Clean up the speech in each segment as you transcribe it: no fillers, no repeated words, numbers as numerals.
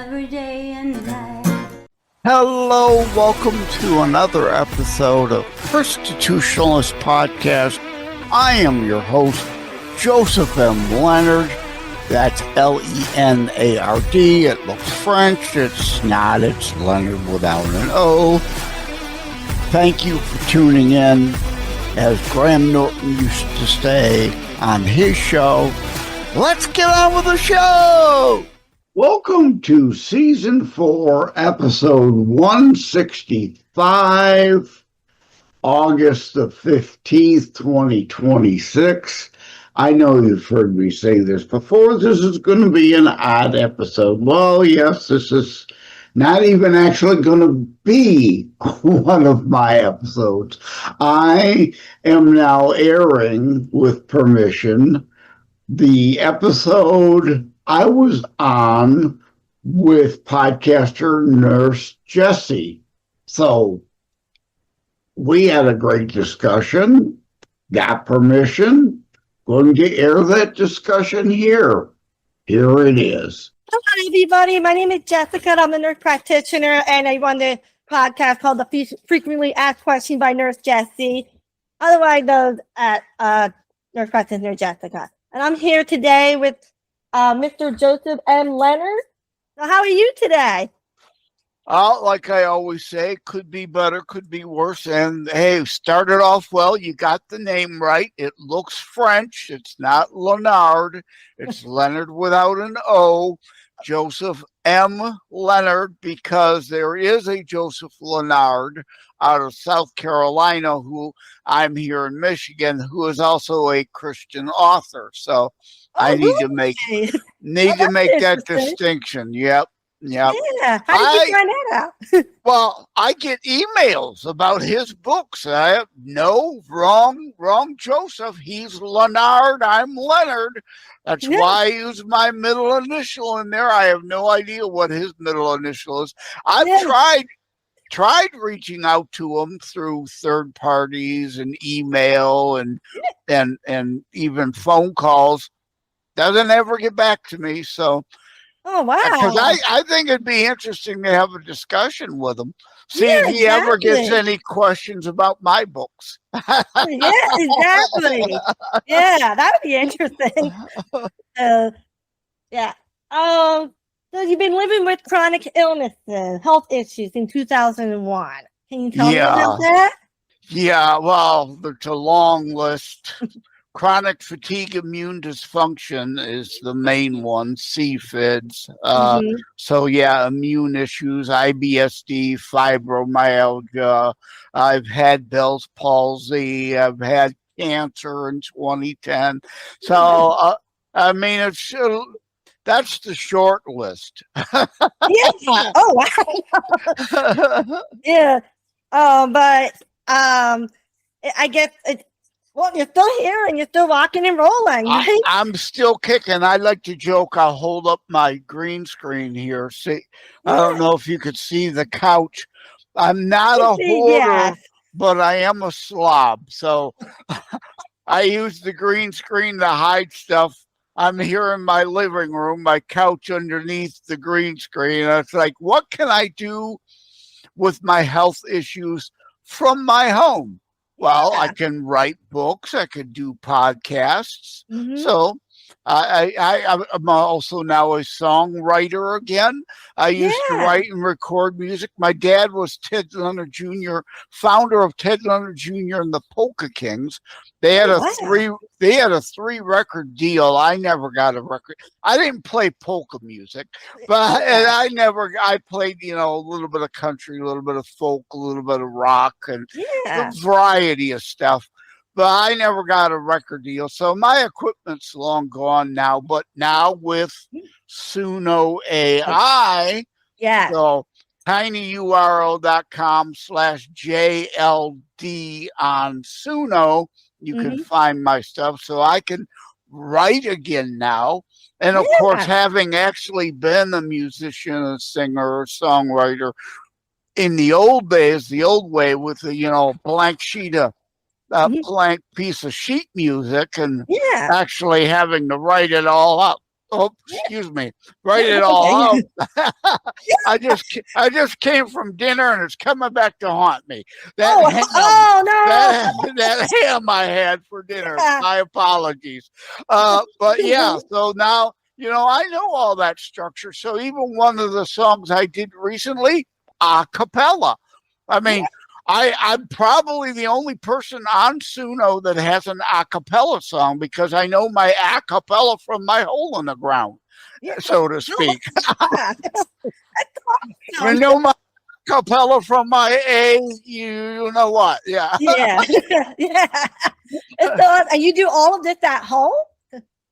every day and night. Hello, welcome to another episode of Constitutionalist Podcast. I am your host, Joseph M. Leonard. That's L-E-N-A-R-D. It looks French. It's not. It's Leonard without an O. Thank you for tuning in. As Graham Norton used to say on his show, let's get on with the show! Welcome to Season 4, Episode 165, August the 15th, 2026. I know you've heard me say this before. This is going to be an odd episode. Well, yes, this is not even actually going to be one of my episodes. I am now airing, with permission, the episode I was on with podcaster Nurse Jessie. So we had a great discussion, got permission, going to air that discussion here. Here it is. Hello, everybody. My name is Jessica. I'm a nurse practitioner, and I run the podcast called The Frequently Asked Question by Nurse Jessie, otherwise known as Nurse Practitioner Jessica. And I'm here today with Mr. Joseph M. Leonard. So how are you today? Like I always say, could be better, could be worse. And hey, started off well. You got the name right. It looks French. It's not Leonard. It's Leonard without an O. Joseph M. Leonard, because there is a Joseph Leonard out of South Carolina who I'm here in Michigan, who is also a Christian author. So I need to make that distinction. Yep. Yeah. How did you find that out? Well, I get emails about his books. Wrong, Joseph. He's Leonard. I'm Leonard. That's why I use my middle initial in there. I have no idea what his middle initial is. I've tried reaching out to him through third parties and email and even phone calls. Doesn't ever get back to me. So. Oh, wow. Because I think it'd be interesting to have a discussion with him. See if he ever gets any questions about my books. Yeah, exactly. Yeah, that would be interesting. So you've been living with chronic illnesses, health issues in 2001. Can you tell me about that? Yeah, well, there's a long list. Chronic fatigue immune dysfunction is the main one, CFIDs. So, immune issues, IBS-D, fibromyalgia. I've had Bell's palsy. I've had cancer in 2010. So, that's the short list. Yeah. Oh, wow. Yeah. But I guess it's, well, you're still here and you're still rocking and rolling. Right? I'm still kicking. I like to joke. I'll hold up my green screen here. See, I don't know if you could see the couch. I'm not a hoarder, but I am a slob. So I use the green screen to hide stuff. I'm here in my living room, my couch underneath the green screen. It's like, what can I do with my health issues from my home? Well, I can write books. I could do podcasts. So I'm also now a songwriter again. I used to write and record music. My dad was Ted Leonard Jr., founder of Ted Leonard Jr. and the Polka Kings. They had a three record deal. I never got a record. I didn't play polka music, but I played, a little bit of country, a little bit of folk, a little bit of rock, and a variety of stuff. But I never got a record deal. So my equipment's long gone now, but now with Suno AI. Yeah. So tinyurl.com/JLD on Suno. You can find my stuff. So I can write again now. And of course, having actually been a musician, a singer, a songwriter in the old days, the old way with the, blank sheet of blank piece of sheet music and actually having to write it all up. Oh, excuse me. Write Yeah, it that's all okay. out. I just came from dinner and it's coming back to haunt me. That Oh, ham, oh no. that ham I had for dinner. Yeah. My apologies. But yeah, so now I know all that structure. So even one of the songs I did recently, a cappella. I mean, I'm probably the only person on Suno that has an a cappella song because I know my a cappella from my hole in the ground, Yeah. so to speak. Yeah. That's I awesome. know my cappella from my A, you know what? Yeah. Yeah. Yeah. It's so, and you do all of this at home?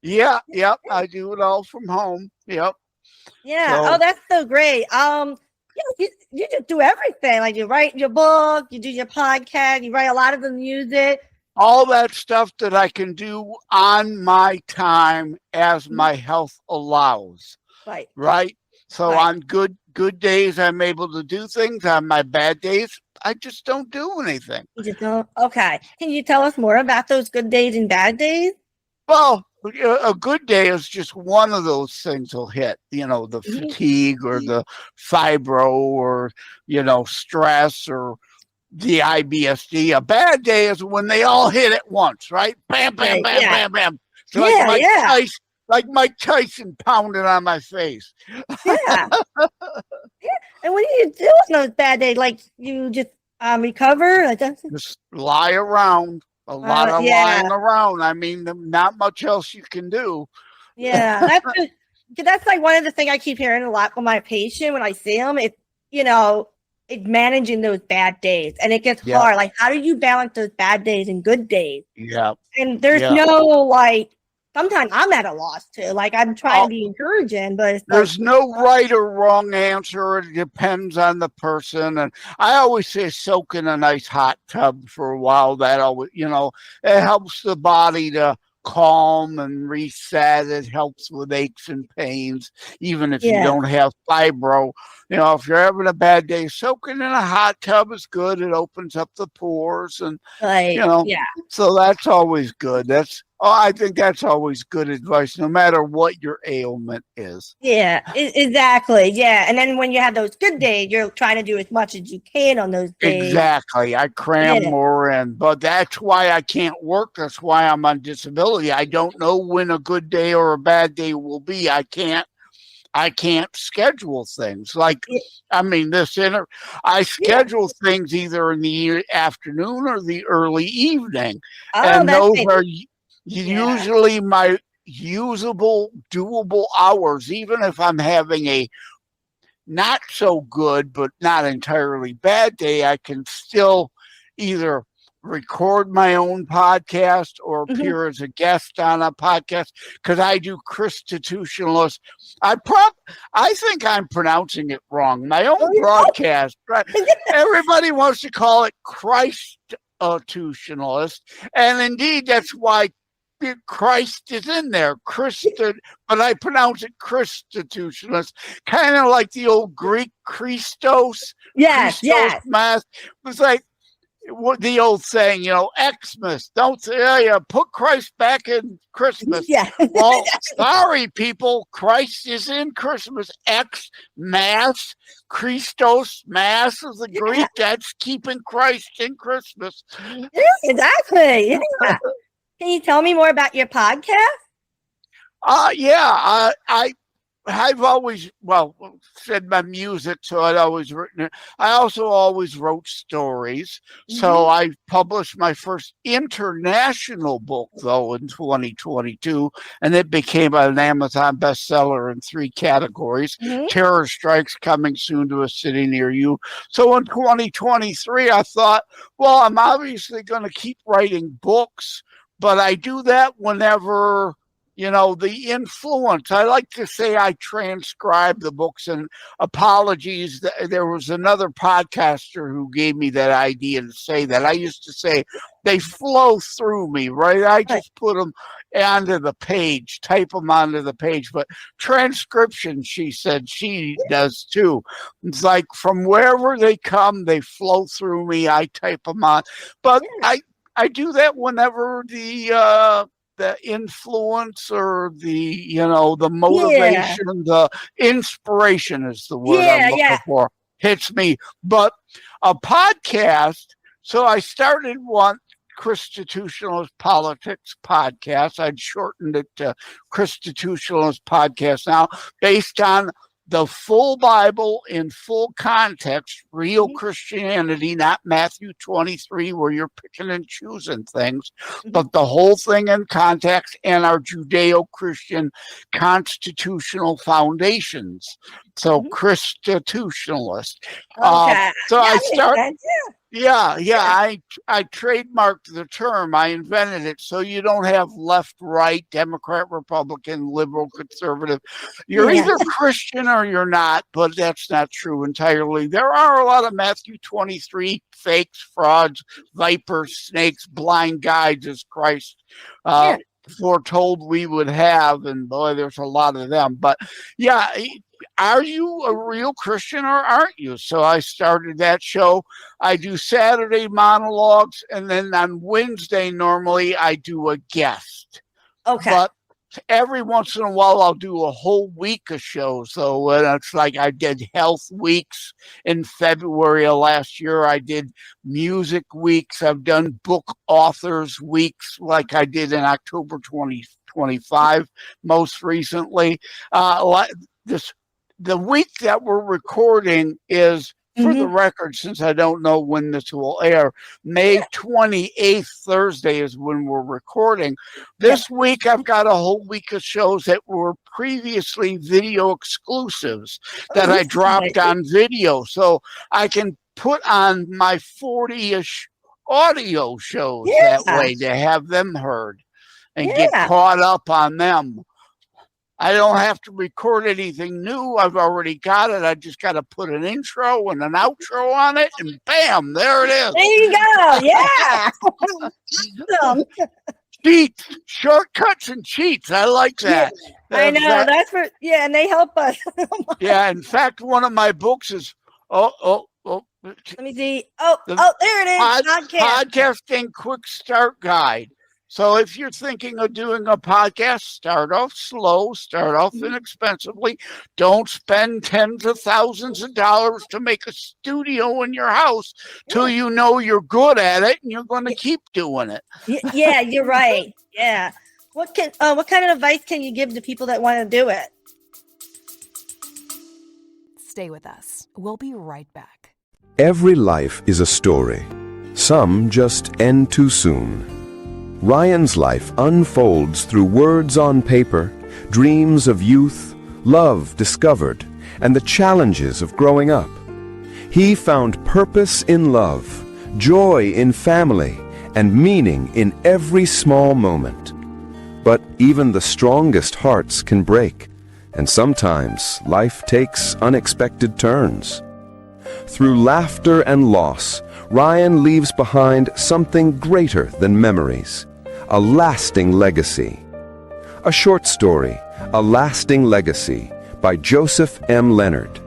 Yeah, yep. I do it all from home. Yep. Yeah. Oh, So that's so great. You just do everything. Like you write your book, you do your podcast, you write a lot of the music. all that stuff that I can do on my time as Mhm. my health allows. Right. Right. So Right. on good days, I'm able to do things. On my bad days, I just don't do anything. You just don't. Okay. Can you tell us more about those good days and bad days? Well, a good day is just one of those things will hit, the Mhm. fatigue or the fibro or, stress or the IBS-D. A bad day is when they all hit at once, right? Bam, bam, Right. bam, Yeah. bam, bam. It's Yeah. Yeah. Like Mike Tyson pounding on my face. Yeah. Yeah. And what do you do on those bad days? Like you just recover? Like that's, Just lie around. A lot of yeah. lying around. I mean, not much else you can do. Yeah. That's like one of the things I keep hearing a lot from my patient when I see them. It's managing those bad days, and it gets Yeah, hard. Like, how do you balance those bad days and good days? yeah, And there's yeah. no like. Sometimes I'm at a loss too. Like I'm trying Oh, to be encouraging, but it's like, there's no right or wrong answer. It depends on the person. And I always say soak in a nice hot tub for a while. That always, it helps the body to calm and reset. It helps with aches and pains, even if you yeah, don't have fibro. If you're having a bad day, soaking in a hot tub is good. It opens up the pores and, like yeah, so that's always good. I think that's always good advice, no matter what your ailment is. yeah, exactly, yeah. And then when you have those good days, you're trying to do as much as you can on those days. Exactly. I cram Yeah, more in, but that's why I can't work. That's why I'm on disability. I don't know when a good day or a bad day will be. I can't schedule things like, yeah, I mean, I yeah. schedule things either in the afternoon or the early evening. Oh, And that's those it. are Yeah, usually my usable, doable hours, even if I'm having a not so good, but not entirely bad day, I can still either record my own podcast or mhm. appear as a guest on a podcast because I do Christitutionalist. I think I'm pronouncing it wrong. My Oh, own broadcast, right? Everybody wants to call it Christitutionalist, and indeed that's why Christ is in there, but I pronounce it Christitutionalist, kind of like the old Greek Christos, Yes, Christos yes, Mass. It's like what the old saying, Xmas. Don't say, put Christ back in Christmas. yeah. Well, sorry, people, Christ is in Christmas. Mass, Christos Mass is the Greek. That's keeping Christ in Christmas. Yeah, exactly. Yeah. Can you tell me more about your podcast? Yeah, I've always said my music, so I'd always written it. I also always wrote stories. So Mm-hmm. I published my first international book though in 2022, and it became an Amazon bestseller in 3 categories. Mm-hmm. Terror Strikes coming soon to a city near you. So in 2023, I thought, well, I'm obviously going to keep writing books, but I do that whenever the influence. I like to say I transcribe the books, and apologies. There was another podcaster who gave me that idea to say that. I used to say they flow through me, right? I just put them onto the page, type them onto the page. But transcription, she said she does too. It's like from wherever they come, they flow through me. I type them on. But I do that whenever the the influence or the motivation, the inspiration is the word I'm looking for, hits me. But a podcast, so I started one, Christitutionalist Politics Podcast. I'd shortened it to Christitutionalist Podcast now, based on the full Bible in full context, real Christianity, not Matthew 23, where you're picking and choosing things, but the whole thing in context, and our Judeo-Christian constitutional foundations. So Christitutionalist. So I started. I trademarked the term. I invented it. So you don't have left, right, Democrat, Republican, liberal, conservative. You're either Christian or you're not, but that's not true entirely. There are a lot of Matthew 23 fakes, frauds, vipers, snakes, blind guides, as Christ foretold we would have. And boy, there's a lot of them. But are you a real Christian or aren't you? So I started that show. I do Saturday monologues, and then on Wednesday, normally I do a guest. Okay. But every once in a while, I'll do a whole week of shows. So it's like I did health weeks in February of last year. I did music weeks. I've done book authors weeks like I did in October 2025 most recently. The week that we're recording is, for the record, since I don't know when this will air, May 28th, Thursday is when we're recording. This week, I've got a whole week of shows that were previously video exclusives that I dropped on video. So I can put on my 40-ish audio shows that way to have them heard and get caught up on them. I don't have to record anything new. I've already got it. I just got to put an intro and an outro on it, and bam, there it is. There you go. Yeah. Cheats, shortcuts and cheats. I like that. I know. That's for, and they help us. In fact, one of my books is, let me see. There it is. Podcasting Quick Start Guide. So if you're thinking of doing a podcast, start off slow, start off inexpensively. Don't spend tens of thousands of dollars to make a studio in your house till you know you're good at it and you're going to keep doing it. Yeah, you're right. Yeah. What kind of advice can you give to people that want to do it? Stay with us. We'll be right back. Every life is a story. Some just end too soon. Ryan's life unfolds through words on paper, dreams of youth, love discovered, and the challenges of growing up. He found purpose in love, joy in family, and meaning in every small moment. But even the strongest hearts can break, and sometimes life takes unexpected turns. Through laughter and loss, Ryan leaves behind something greater than memories. A lasting legacy. A short story, A Lasting Legacy, by Joseph M. Leonard.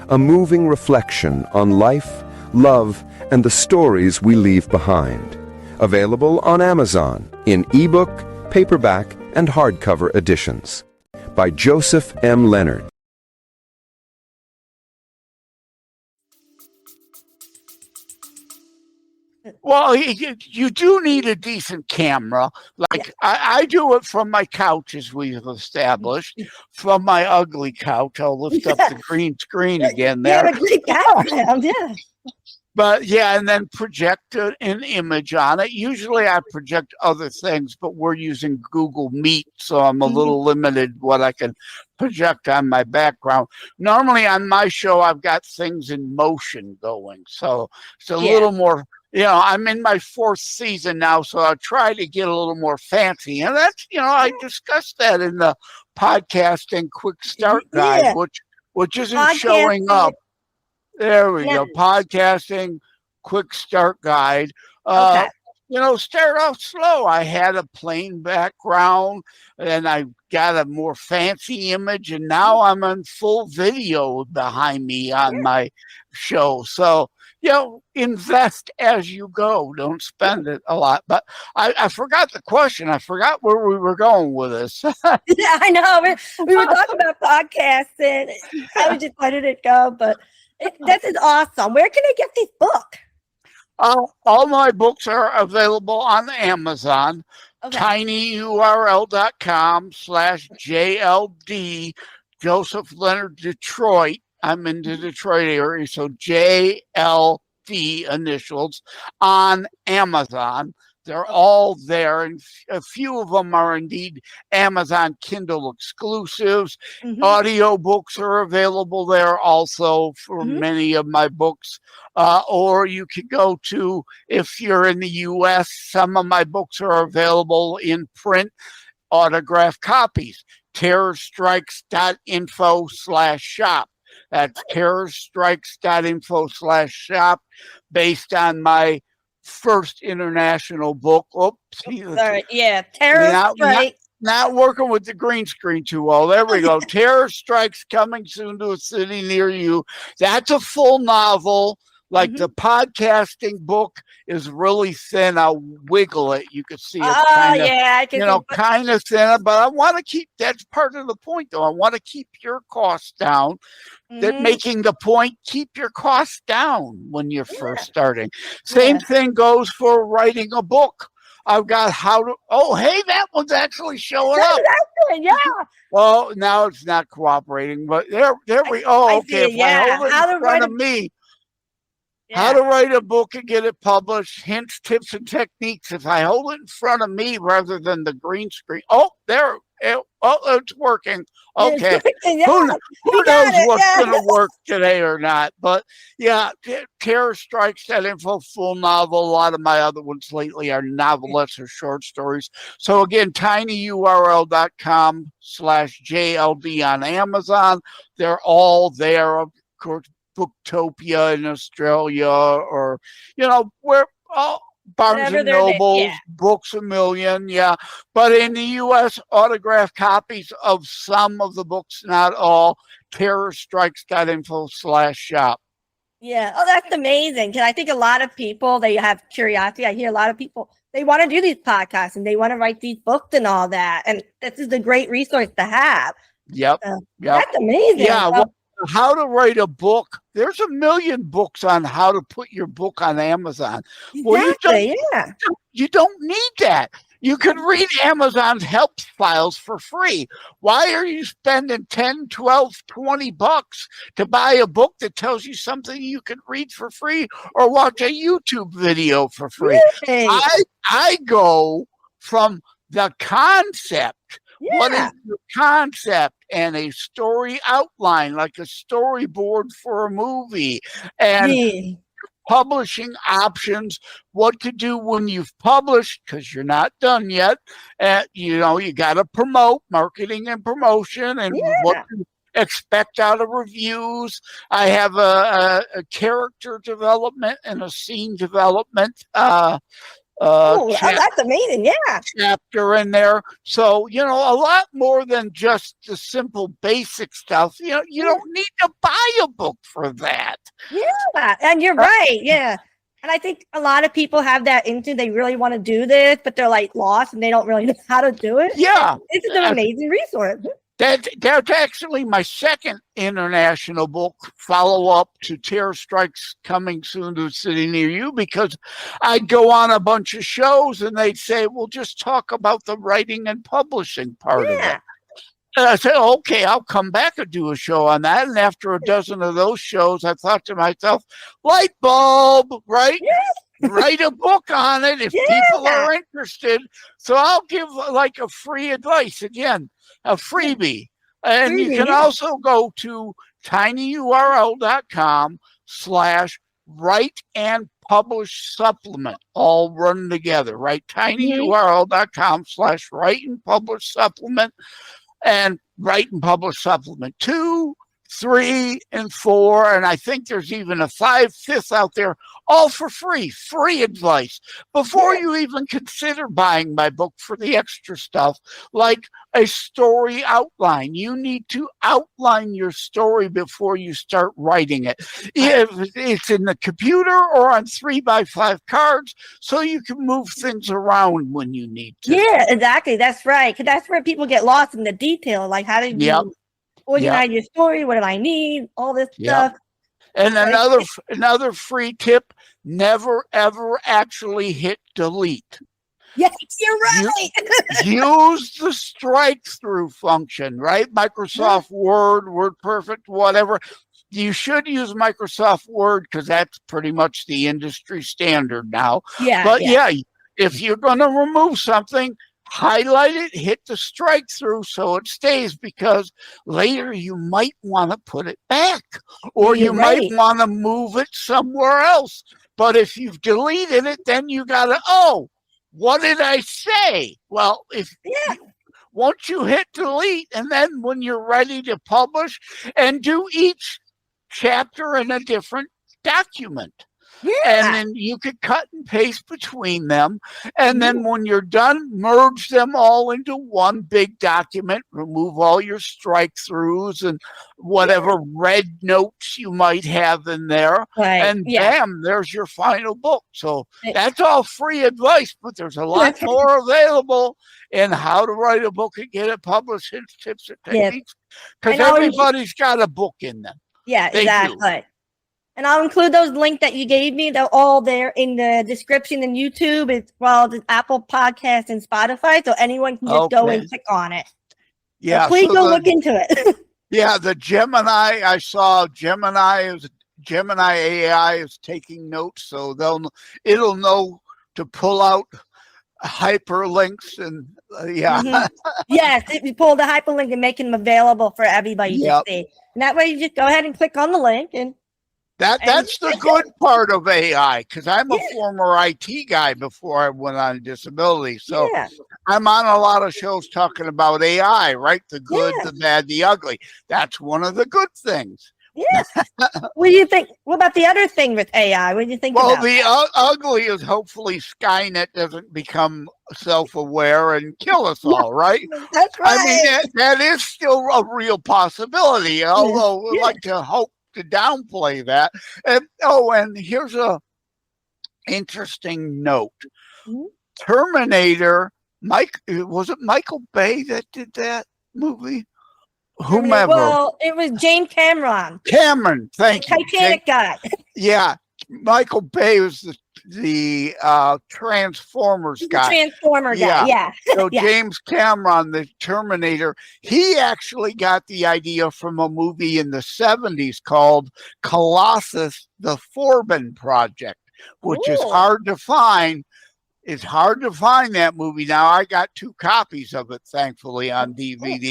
A moving reflection on life, love, and the stories we leave behind. Available on Amazon in ebook, paperback, and hardcover editions. By Joseph M. Leonard. Well, you do need a decent camera. Like I do it from my couch, as we've established. From my ugly couch, I'll lift up the green screen again there. Yeah, great background, yeah. But and then project an image on it. Usually I project other things, but we're using Google Meet, so I'm a little limited what I can project on my background. Normally on my show, I've got things in motion going, so it's a little more. I'm in my 4th season now, so I'll try to get a little more fancy. And that's, I discussed that in the podcasting quick start guide, which isn't showing up. There we go. Podcasting quick start guide. Start off slow. I had a plain background and I got a more fancy image, and now I'm on full video behind me on my show. So invest as you go. Don't spend it a lot. But I forgot the question. I forgot where we were going with this. Yeah, I know. We were talking about podcasts, and I was just letting it go. But this is awesome. Where can I get these books? All my books are available on Amazon. Okay. tinyurl.com/JLD, Joseph Leonard Detroit. I'm in the Detroit area, so JLD initials on Amazon. They're all there, and a few of them are indeed Amazon Kindle exclusives. Mm-hmm. Audiobooks are available there also for Mm-hmm. many of my books. Or you can go to, if you're in the U.S., some of my books are available in print, autographed copies. terrorstrikes.info/shop. That's terrorstrikes.info/shop, based on my first international book. Oops. Sorry. Yeah. Terror Strike. Not working with the green screen too well. There we go. Terror Strikes, coming soon to a city near you. That's a full novel. Like the podcasting book is really thin. I'll wiggle it. You can see it kind of, I can kind of thin. But I want to keep, that's part of the point though. I want to keep your costs down. That making the point, keep your costs down when you're first starting. Same thing goes for writing a book. I've got hey, that one's actually showing up. Yeah. Well, now it's not cooperating, but there we okay. If I hold it in front of me, how to write a book and get it published, hints, tips, and techniques. If I hold it in front of me rather than the green screen. It's working. Okay. Who knows what's going to work today or not? But yeah, Terror Strikes, that info, full novel. A lot of my other ones lately are novelettes or short stories. So again, tinyurl.com/JLD on Amazon. They're all there. Of course, Booktopia in Australia, or where Barnes and Noble, Books A Million, But in the U.S., autographed copies of some of the books, not all. terrorstrikes.info/shop. Yeah. Oh, that's amazing. Because I think a lot of people, they have curiosity. I hear a lot of people, they want to do these podcasts and they want to write these books and all that. And this is a great resource to have. Yep. That's amazing. Yeah. Well, how to write a book. There's a million books on how to put your book on Amazon. Exactly, Well, you don't need that. You can read Amazon's help files for free. Why are you spending $10, $12, $20 to buy a book that tells you something you can read for free or watch a YouTube video for free? Really? I go from the concept. What is the concept and a story outline, like a storyboard for a movie, and publishing options, what to do when you've published, because you're not done yet. You got to promote, marketing and promotion, and what to expect out of reviews. I have a character development and a scene development that's amazing. Chapter in there. So, a lot more than just the simple basic stuff. You don't need to buy a book for that. Yeah. And you're right. Yeah. And I think a lot of people have that instinct. They really want to do this, but they're like lost and they don't really know how to do it. Yeah. This is an amazing resource. That's actually my second international book, follow-up to Terror Strikes, coming soon to a city near you, because I'd go on a bunch of shows and they'd say, well, just talk about the writing and publishing part of it. And I said, okay, I'll come back and do a show on that. And after a dozen of those shows, I thought to myself, light bulb, right? Write a book on it if people are interested. So I'll give like a free advice, again, a freebie. And you can also go to tinyurl.com/write and publish supplement, all run together, right? tinyurl.com/write and publish supplement, and write and publish supplement 2, 3 and 4, and I think there's even a 5/5 out there, all for free advice. Before you even consider buying my book for the extra stuff, like a story outline. You need to outline your story before you start writing it. If it's in the computer or on 3x5 cards, so you can move things around when you need to. Yeah, exactly. That's right. Because that's where people get lost in the detail. Like, how did you organize your story? What do I need? All this stuff. And another free tip, never ever actually hit delete. Yes, you're right. Use the strike through function, right? Microsoft Word, WordPerfect, whatever. You should use Microsoft Word because that's pretty much the industry standard now. But if you're going to remove something, highlight it, hit the strike through so it stays, because later you might want to put it back, or you might want to move it somewhere else. But if you've deleted it, then you got to, what did I say? Well, won't you hit delete, and then when you're ready to publish, and do each chapter in a different document. And then you could cut and paste between them. And then when you're done, merge them all into one big document, remove all your strike throughs and whatever red notes you might have in there. And bam, there's your final book. So that's all free advice, but there's a lot more available in how to write a book and get it published, hints, tips, and techniques. Because everybody's got a book in them. Yeah, exactly. And I'll include those links that you gave me. They're all there in the description in YouTube, as well as Apple Podcasts and Spotify. So anyone can just go and click on it. Yeah. So please go look into it. The Gemini, I saw Gemini AI is taking notes. So it'll know to pull out hyperlinks and Yes, you pull the hyperlink and make them available for everybody to see. And that way you just go ahead and click on the link and that's the good part of AI, because I'm a former IT guy before I went on disability. So I'm on a lot of shows talking about AI, right? The good, the bad, the ugly. That's one of the good things. Yes. What do you think? What about the other thing with AI? What do you think about the ugly is hopefully Skynet doesn't become self-aware and kill us all, right? That's right. I mean, that is still a real possibility, although we'd like to hope to downplay that. And here's a interesting note. Terminator, was it Michael Bay that did that movie? Whomever. Well, it was James Cameron. Thank you. Titanic guy. Yeah, Michael Bay was the Transformers guy. Transformer guy, So James Cameron, the Terminator, he actually got the idea from a movie in the 70s called Colossus, the Forbin Project, which is hard to find. It's hard to find that movie now. I got 2 copies of it, thankfully, on DVD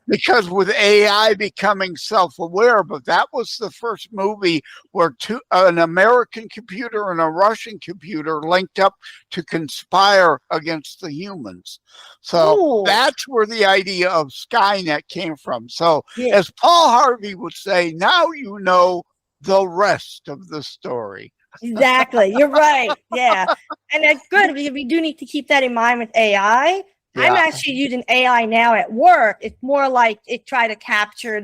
because with AI becoming self-aware. But that was the first movie where an American computer and a Russian computer linked up to conspire against the humans. So that's where the idea of Skynet came from. So as Paul Harvey would say, now you know the rest of the story. Exactly. You're right. Yeah. And that's good, because we do need to keep that in mind with AI. I'm actually using AI now at work. It's more like it try to capture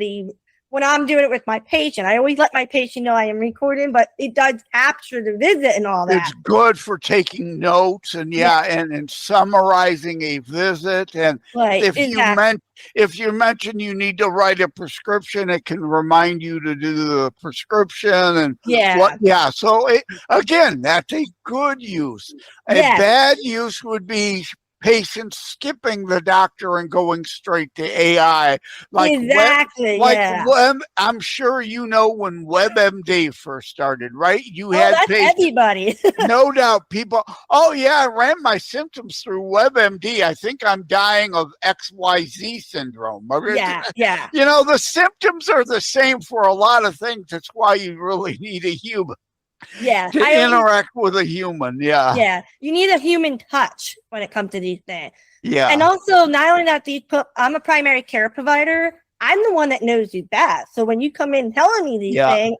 when I'm doing it with my patient. I always let my patient know I am recording, but it does capture the visit and all that. It's good for taking notes and and summarizing a visit. And if you mention you need to write a prescription, it can remind you to do the prescription and So again, that's a good use. A bad use would be patients skipping the doctor and going straight to AI. I'm sure you know when WebMD first started, right? You had everybody. No doubt. People, I ran my symptoms through WebMD. I think I'm dying of XYZ syndrome. You know, the symptoms are the same for a lot of things. That's why you really need a human. To interact with a human. You need a human touch when it comes to these things. And also, not only that, I'm a primary care provider, I'm the one that knows you best. So when you come in telling me these things,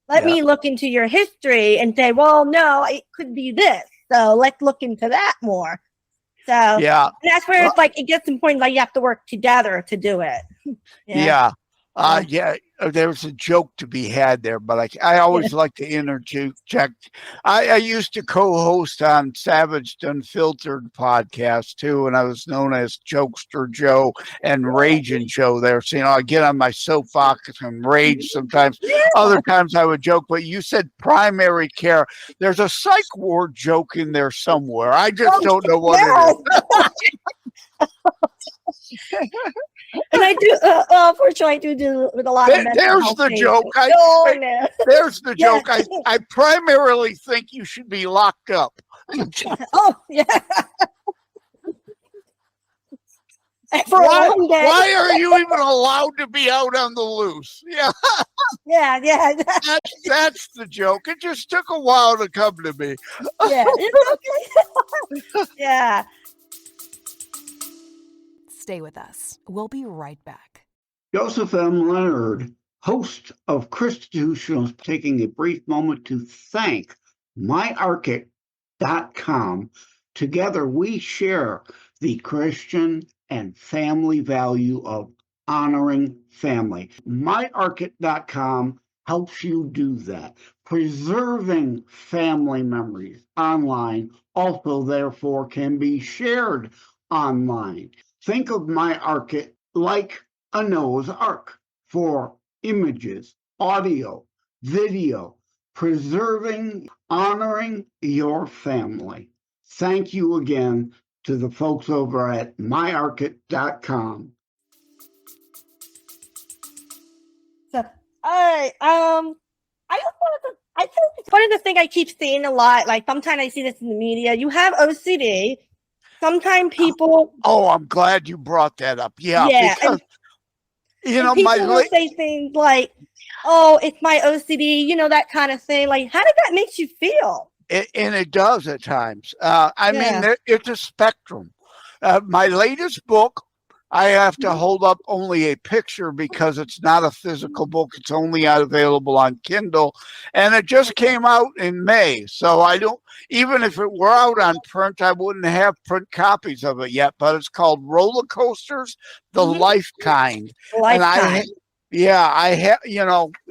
let me look into your history and say, well, no, it could be this. So let's look into that more. So and that's where it's like it gets important, like you have to work together to do it. There's a joke to be had there, but I always like to interject. I used to co-host on Savaged Unfiltered podcast too, and I was known as Jokester Joe and Raging Joe there. So, I get on my soapbox and rage sometimes. Other times I would joke, but you said primary care. There's a psych ward joke in there somewhere. I just don't know what it is. And I do, unfortunately, I do with a lot of There's the joke. There's the joke. I primarily think you should be locked up. Oh, yeah. Why are you even allowed to be out on the loose? Yeah. Yeah. That's the joke. It just took a while to come to me. Yeah. It's okay. Yeah. Stay with us. We'll be right back. Joseph M. Leonard, host of Constitutionals, taking a brief moment to thank myarchic.com. Together we share the Christian and family value of honoring family. myarchic.com helps you do that. Preserving family memories online also therefore can be shared online. Think of myArchic like a Noah's Ark for images, audio, video, preserving, honoring your family. Thank you again to the folks over at myarchic.com. So, I think one of the things I keep seeing a lot, like sometimes I see this in the media, you have OCD. Sometimes people. Oh, I'm glad you brought that up. Yeah. Because, people will say things like, oh, it's my OCD, that kind of thing. Like, how does that make you feel? And it does at times. I mean, it's a spectrum. My latest book, I have to hold up only a picture because it's not a physical book. It's only available on Kindle. And it just came out in May. So even if it were out on print, I wouldn't have print copies of it yet. But it's called Roller Coasters, the Life Kind. I have,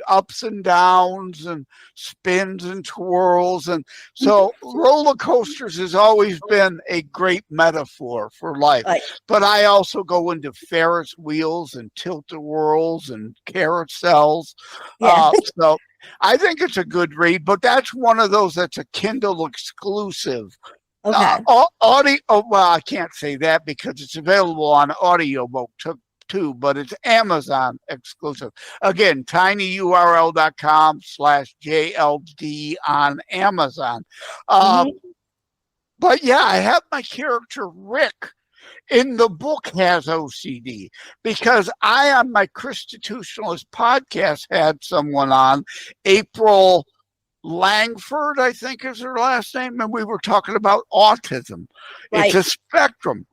ups and downs and spins and twirls. And so roller coasters has always been a great metaphor for life. Right. But I also go into Ferris wheels and tilt-a-whirls and carousels. So I think it's a good read, but that's one of those that's a Kindle exclusive. Okay. Audio. Well, I can't say that because it's available on audiobook too, but it's Amazon exclusive. Again, tinyurl.com/JLD on Amazon. But yeah, I have my character Rick in the book has OCD because I, on my Constitutionalist podcast, had someone on, April Langford, I think is her last name, and we were talking about autism. Right. It's a spectrum.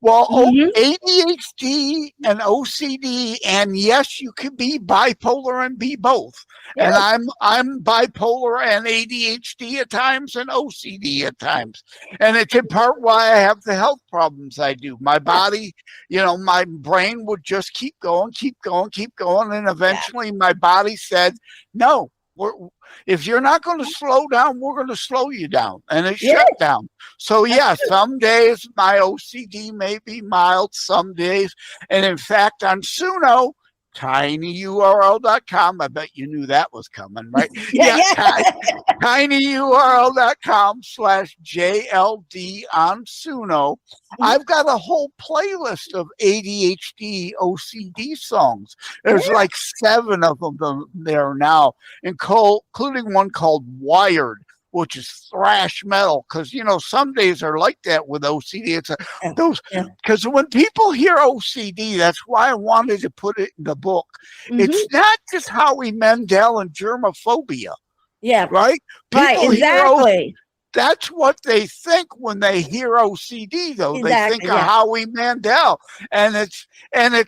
Well, ADHD and OCD, and yes, you can be bipolar and be both. Yes. And I'm bipolar and ADHD at times and OCD at times. And it's in part why I have the health problems I do. My body, my brain would just keep going. And eventually my body said, no. If you're not going to slow down, we're going to slow you down. And it shut down. So, some days my OCD may be mild, some days. And in fact, on Suno, tinyurl.com, I bet you knew that was coming, right? tinyurl.com/JLD on Suno. I've got a whole playlist of ADHD OCD songs. There's like 7 of them there now, including one called Wired, which is thrash metal, because some days are like that with OCD. It's because when people hear OCD, that's why I wanted to put it in the book. It's not just Howie Mandel and germophobia. Yeah. Right? Right, exactly. that's what they think when they hear OCD, though. Exactly, they think of Howie Mandel, and it's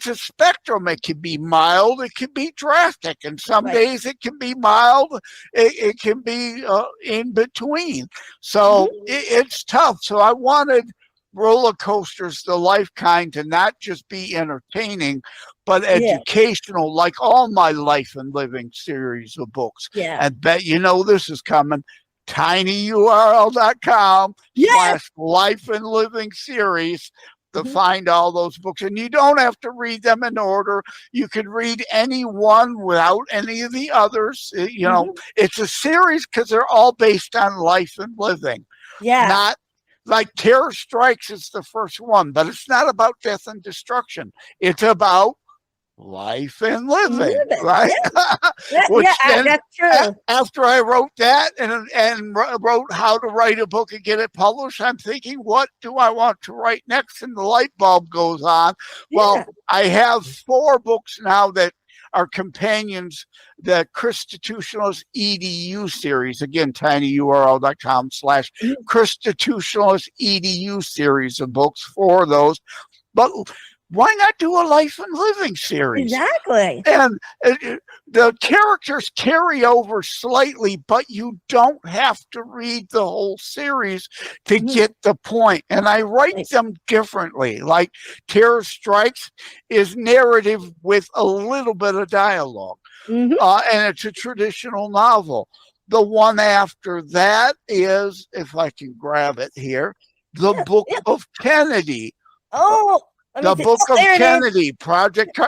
a spectrum. It can be mild, it can be drastic, and some days it can be mild, it can be in between. So it's tough. So I wanted roller coasters, the life kind, to not just be entertaining, but educational, like all my Life and Living series of books. And bet you know this is coming. tinyurl.com/life and living series to find all those books. And you don't have to read them in order. You can read any one without any of the others. You know, it's a series because they're all based on life and living. Not like Terror Strikes is the first one, but it's not about death and destruction. It's about life and living, right? That's true. After I wrote that and wrote how to write a book and get it published, I'm thinking, what do I want to write next? And the light bulb goes on. Well, I have 4 books now that are companions, the Constitutionalist EDU series, again, tinyurl.com/Constitutionalist EDU series of books, 4 of those. But why not do a life and living series? Exactly. And the characters carry over slightly, but you don't have to read the whole series to get the point. And I write them differently. Like Terror Strikes is narrative with a little bit of dialogue. And it's a traditional novel. The one after that is, if I can grab it here, The Book of Kennedy. The Book of Kennedy, Project,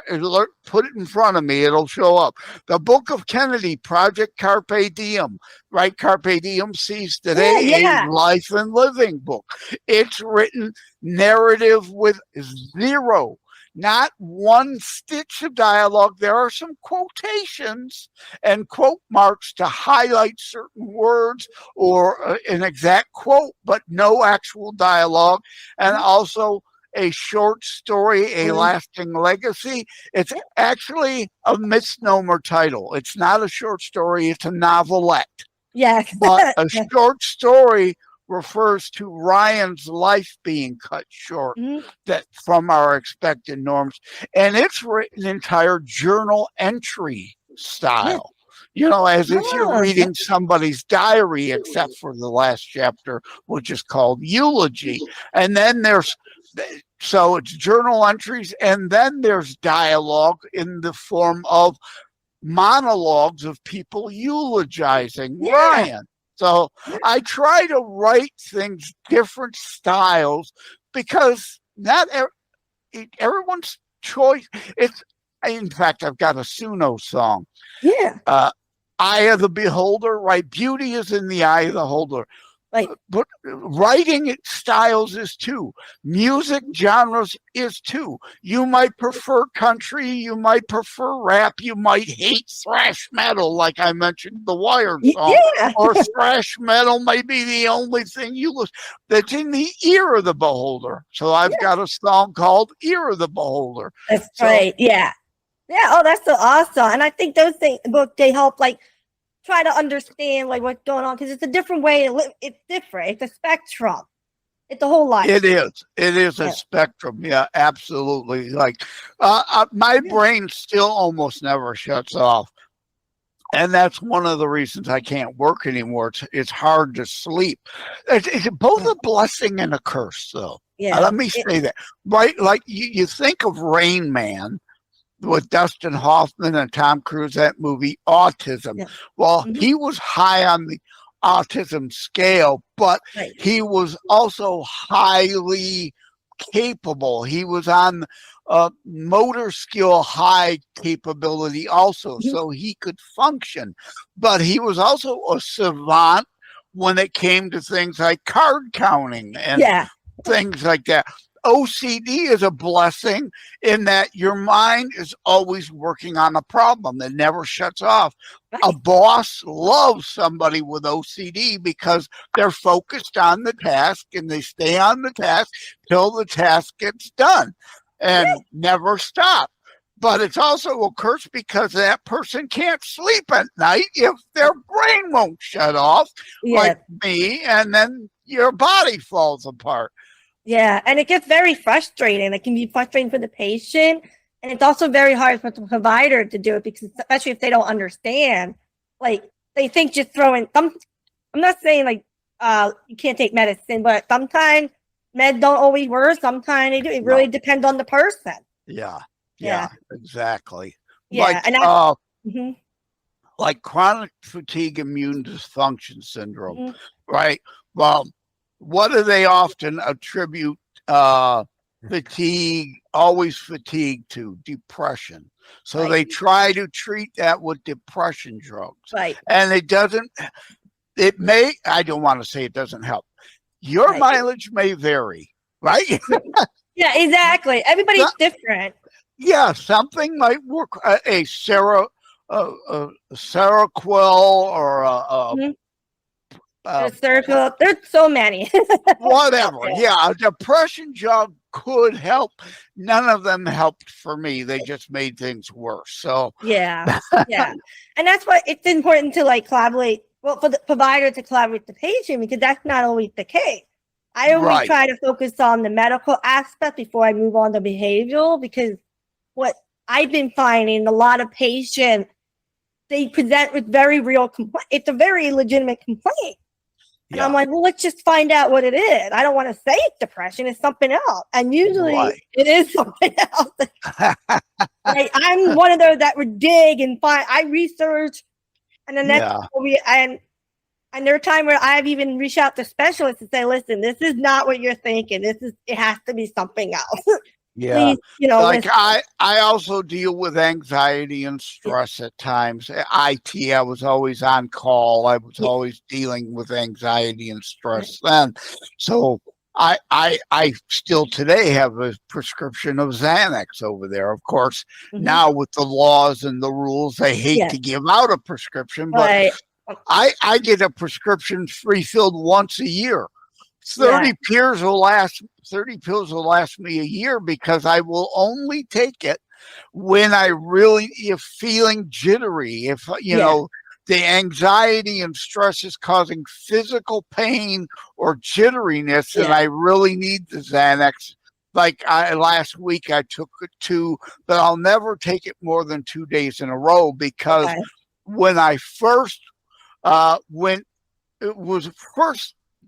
put it in front of me, it'll show up. The Book of Kennedy, Project Carpe Diem, right? Carpe Diem sees today a life and living book. It's written narrative with 0, not one stitch of dialogue. There are some quotations and quote marks to highlight certain words or an exact quote, but no actual dialogue. And also a short story, A Lasting Legacy. It's actually a misnomer title. It's not a short story, it's a novelette. But a short story refers to Ryan's life being cut short that from our expected norms. And it's written entire journal entry style. You know, as if you're reading somebody's diary, except for the last chapter, which is called Eulogy. And then so it's journal entries, and then there's dialogue in the form of monologues of people eulogizing Ryan. So I try to write things different styles because not everyone's choice. In fact, I've got a Suno song. Eye of the beholder, right? Beauty is in the eye of the beholder. But writing styles is too. Music genres is too. You might prefer country, you might prefer rap, you might hate thrash metal, like I mentioned the Wired song. Or thrash metal may be the only thing you listen that's in the ear of the beholder. So I've got a song called Ear of the Beholder. That's right. Oh, that's so awesome. And I think those books, they help try to understand what's going on, because it's a different way to live. It's different. It's a spectrum. It's a whole life. It is a spectrum. Yeah, absolutely. My brain still almost never shuts off. And that's one of the reasons I can't work anymore. It's hard to sleep. It's both a blessing and a curse, though. Let me say that. Right? Like you think of Rain Man, with Dustin Hoffman and Tom Cruise, that movie, Autism. Well, he was high on the autism scale, but he was also highly capable. He was on motor skill high capability also, so he could function. But he was also a savant when it came to things like card counting and things like that. OCD is a blessing in that your mind is always working on a problem. It never shuts off. A boss loves somebody with OCD because they're focused on the task and they stay on the task till the task gets done and never stop. but it's also a curse because that person can't sleep at night if their brain won't shut off, like me, and then your body falls apart. Yeah, and it gets very frustrating. It can be frustrating for the patient, and it's also very hard for the provider to do it because, especially if they don't understand, like they think just throwing some. I'm not saying like you can't take medicine, but sometimes meds don't always work. Sometimes they do. It really depends on the person. Yeah, exactly. Yeah, like chronic fatigue immune dysfunction syndrome, right? Well, what do they often attribute fatigue, always fatigue to? Depression. So they try to treat that with depression drugs. Right. And it doesn't, it may, I don't want to say it doesn't help. Your mileage may vary, right? Yeah, exactly. Everybody's different. Yeah, something might work. A Seroquel or there's so many. Whatever. Yeah, a depression drug could help. None of them helped for me. They just made things worse. So yeah. And that's why it's important to like collaborate. Well, for the provider to collaborate with the patient, because that's not always the case. I always try to focus on the medical aspect before I move on to behavioral, because what I've been finding, a lot of patients, they present with very real complaint. It's a very legitimate complaint. And I'm like, well, let's just find out what it is. I don't want to say it's depression. It's something else. And usually it is something else. Like, I'm one of those that would dig and find. I research. And then and there are times where I've even reached out to specialists and say, listen, this is not what you're thinking. It has to be something else. Yeah. Please, like I also deal with anxiety and stress at times. I was always on call. I was always dealing with anxiety and stress then. So I still today have a prescription of Xanax over there. Of course, now with the laws and the rules, they hate to give out a prescription, but I get a prescription refilled once a year. 30 pills will last me a year, because I will only take it when I really if feeling jittery, if the anxiety and stress is causing physical pain or jitteriness, and I really need the Xanax. Like last week I took 2, but I'll never take it more than 2 days in a row, because when I first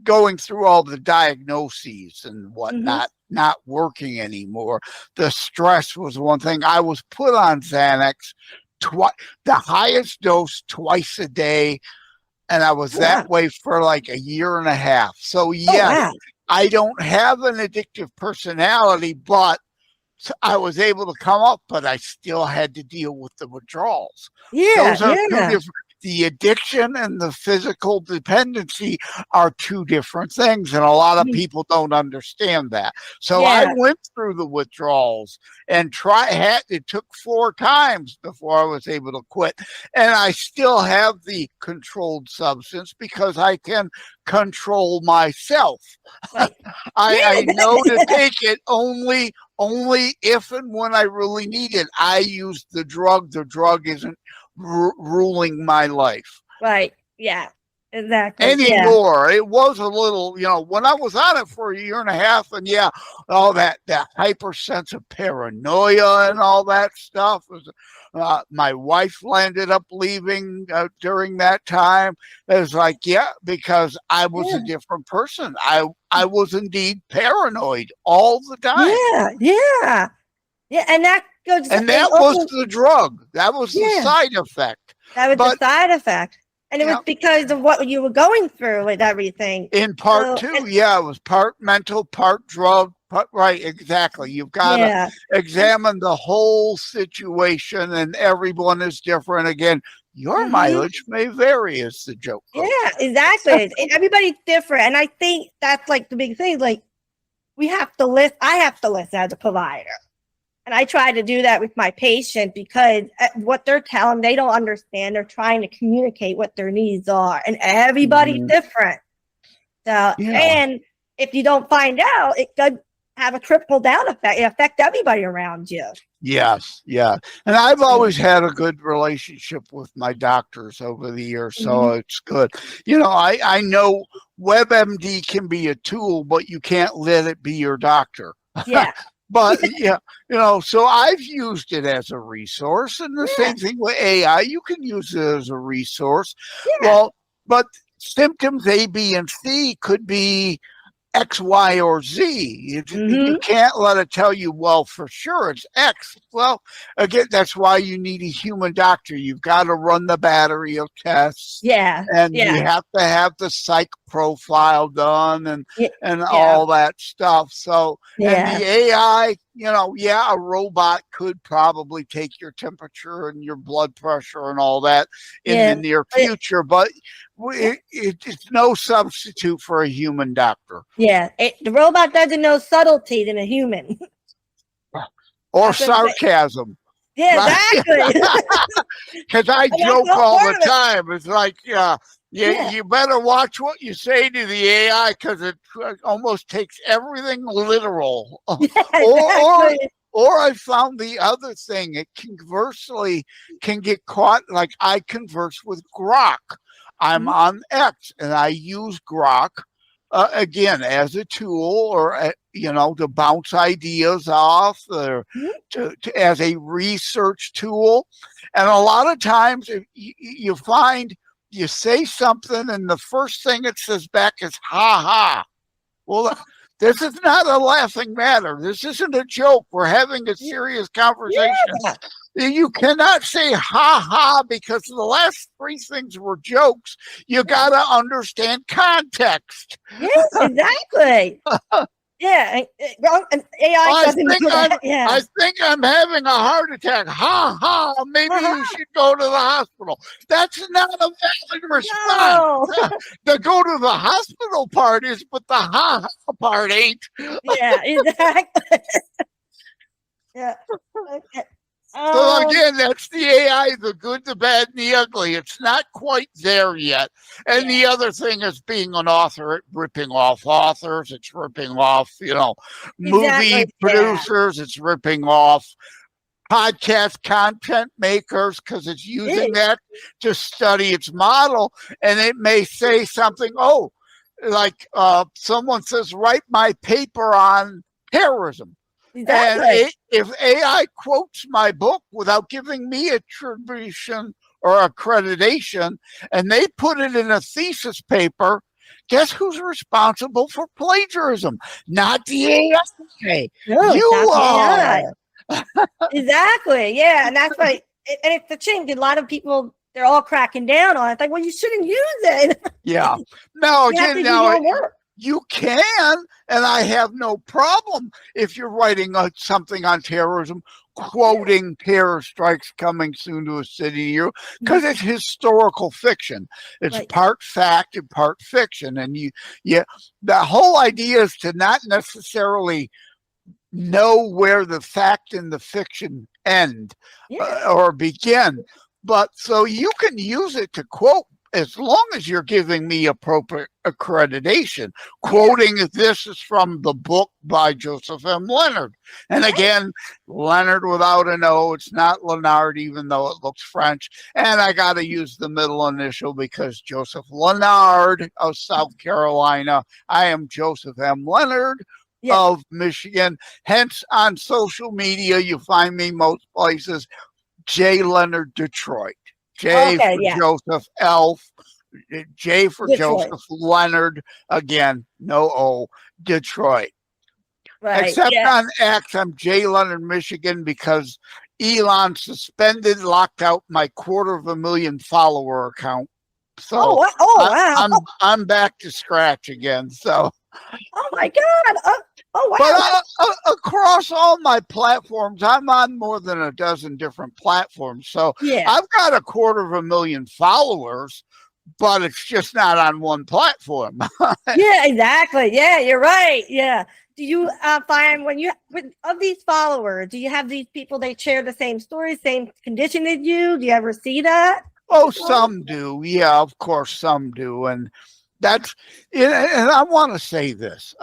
going through all the diagnoses and whatnot, not working anymore, the stress was one thing. I was put on Xanax the highest dose twice a day, and I was that way for like a year and a half. So I don't have an addictive personality, but I was able to come up, but I still had to deal with the withdrawals. Those are two different. The addiction and the physical dependency are two different things, and a lot of people don't understand that. So I went through the withdrawals and it took 4 times before I was able to quit. And I still have the controlled substance because I can control myself. I know to take it only if and when I really need it. I use the drug. The drug isn't ruling my life. Right. Yeah. Exactly. Anymore. It was a little, when I was on it for a year and a half, and all that hypersensitive paranoia and all that stuff was. My wife ended up leaving during that time. It was like, because I was a different person. I was indeed paranoid all the time. Yeah. And that goes. And that was the drug. That was the side effect. That was the side effect. And it was because of what you were going through with everything. In part 2, it was part mental, part drug. Right, exactly. You've got to examine the whole situation, and everyone is different. Again, your mileage may vary, is the joke. Yeah, exactly. Everybody's different. And I think that's like the big thing. Like, I have to listen as a provider. And I try to do that with my patient, because what they're telling, they don't understand. They're trying to communicate what their needs are, and everybody's different. So, and if you don't find out, have a trickle down effect. It affect everybody around you. Yes, yeah. And I've always had a good relationship with my doctors over the years, so it's good. You know, I know WebMD can be a tool, but you can't let it be your doctor. Yeah. But yeah, you know, so I've used it as a resource, and the same thing with AI. You can use it as a resource. Well, but symptoms A, B, and C could be X, Y, or Z. You can't let it tell you, well, for sure it's X. Well, again, that's why you need a human doctor. You've got to run the battery of tests. And you have to have the psych profile done and all that stuff. So, and the AI, you know, a robot could probably take your temperature and your blood pressure and all that in the near future, but it's no substitute for a human doctor. Yeah, the robot doesn't know subtlety than a human. Or sarcasm. Yeah, exactly. Because I joke all the time. It's like, you better watch what you say to the AI because it almost takes everything literal. Or I found the other thing. It conversely can get caught, like I converse with Grok. I'm on X and I use Grok again as a tool, or you know, to bounce ideas off, or as a research tool. And a lot of times, if you find you say something and the first thing it says back is "ha ha." Well, this is not a laughing matter. This isn't a joke. We're having a serious conversation. You cannot say ha ha because the last three things were jokes. You got to understand context. Yes, exactly. AI doesn't do that. I think I'm having a heart attack. Ha ha. Maybe you should go to the hospital. That's not a valid response. The go to the hospital part is, but the ha ha part ain't. Yeah, exactly. Okay. So again, that's the AI, the good, the bad, and the ugly. It's not quite there yet. And the other thing is being an author, it's ripping off authors, it's ripping off, you know, movie producers, it's ripping off podcast content makers because it's using that to study its model. And it may say something, like someone says, write my paper on terrorism. Exactly. And if AI quotes my book without giving me attribution or accreditation, and they put it in a thesis paper, guess who's responsible for plagiarism? Not the AI. No, you are. Exactly. Yeah, and that's why. And it's the thing. A lot of people, they're all cracking down on it. It's like, well, you shouldn't use it. Yeah. No, again, you can, and I have no problem if you're writing something on terrorism, quoting terror strikes coming soon to a city near you, because it's historical fiction. It's part fact and part fiction. And the whole idea is to not necessarily know where the fact and the fiction end or begin. But so you can use it to quote, as long as you're giving me appropriate accreditation, quoting this is from the book by Joseph M. Leonard. And again, Leonard without an O, it's not Leonard, even though it looks French. And I got to use the middle initial because Joseph Leonard of South Carolina. I am Joseph M. Leonard of Michigan. Hence, on social media, you find me most places, J. Leonard Detroit. J for Joseph, J for Detroit. Joseph, Leonard, again, no O, Detroit. Right. Except on X, I'm J. Leonard, Michigan, because Elon suspended, locked out my 250,000 follower account. So wow. I'm back to scratch again. So. Oh my God. Oh wow. But across all my platforms, I'm on more than a dozen different platforms. So I've got 250,000 followers, but it's just not on one platform. Yeah, exactly. Yeah, you're right. Yeah. Do you find of these followers, do you have these people, they share the same story, same condition as you? Do you ever see that? Oh, some do. Yeah, of course, some do. And and I want to say this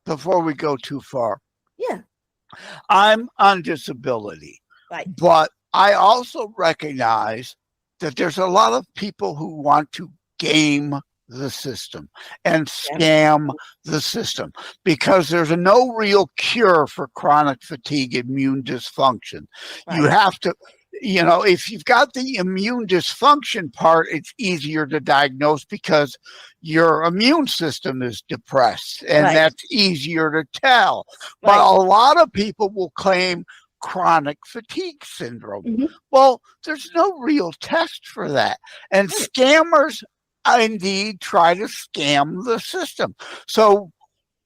before we go too far. Yeah. I'm on disability, Right. but I also recognize that there's a lot of people who want to game the system and scam the system because there's no real cure for chronic fatigue, immune dysfunction. You Right. have to, if you've got the immune dysfunction part, it's easier to diagnose because your immune system is depressed, and Right. that's easier to tell. But Right. a lot of people will claim chronic fatigue syndrome. Mhm. Well, there's no real test for that. And scammers indeed try to scam the system. So,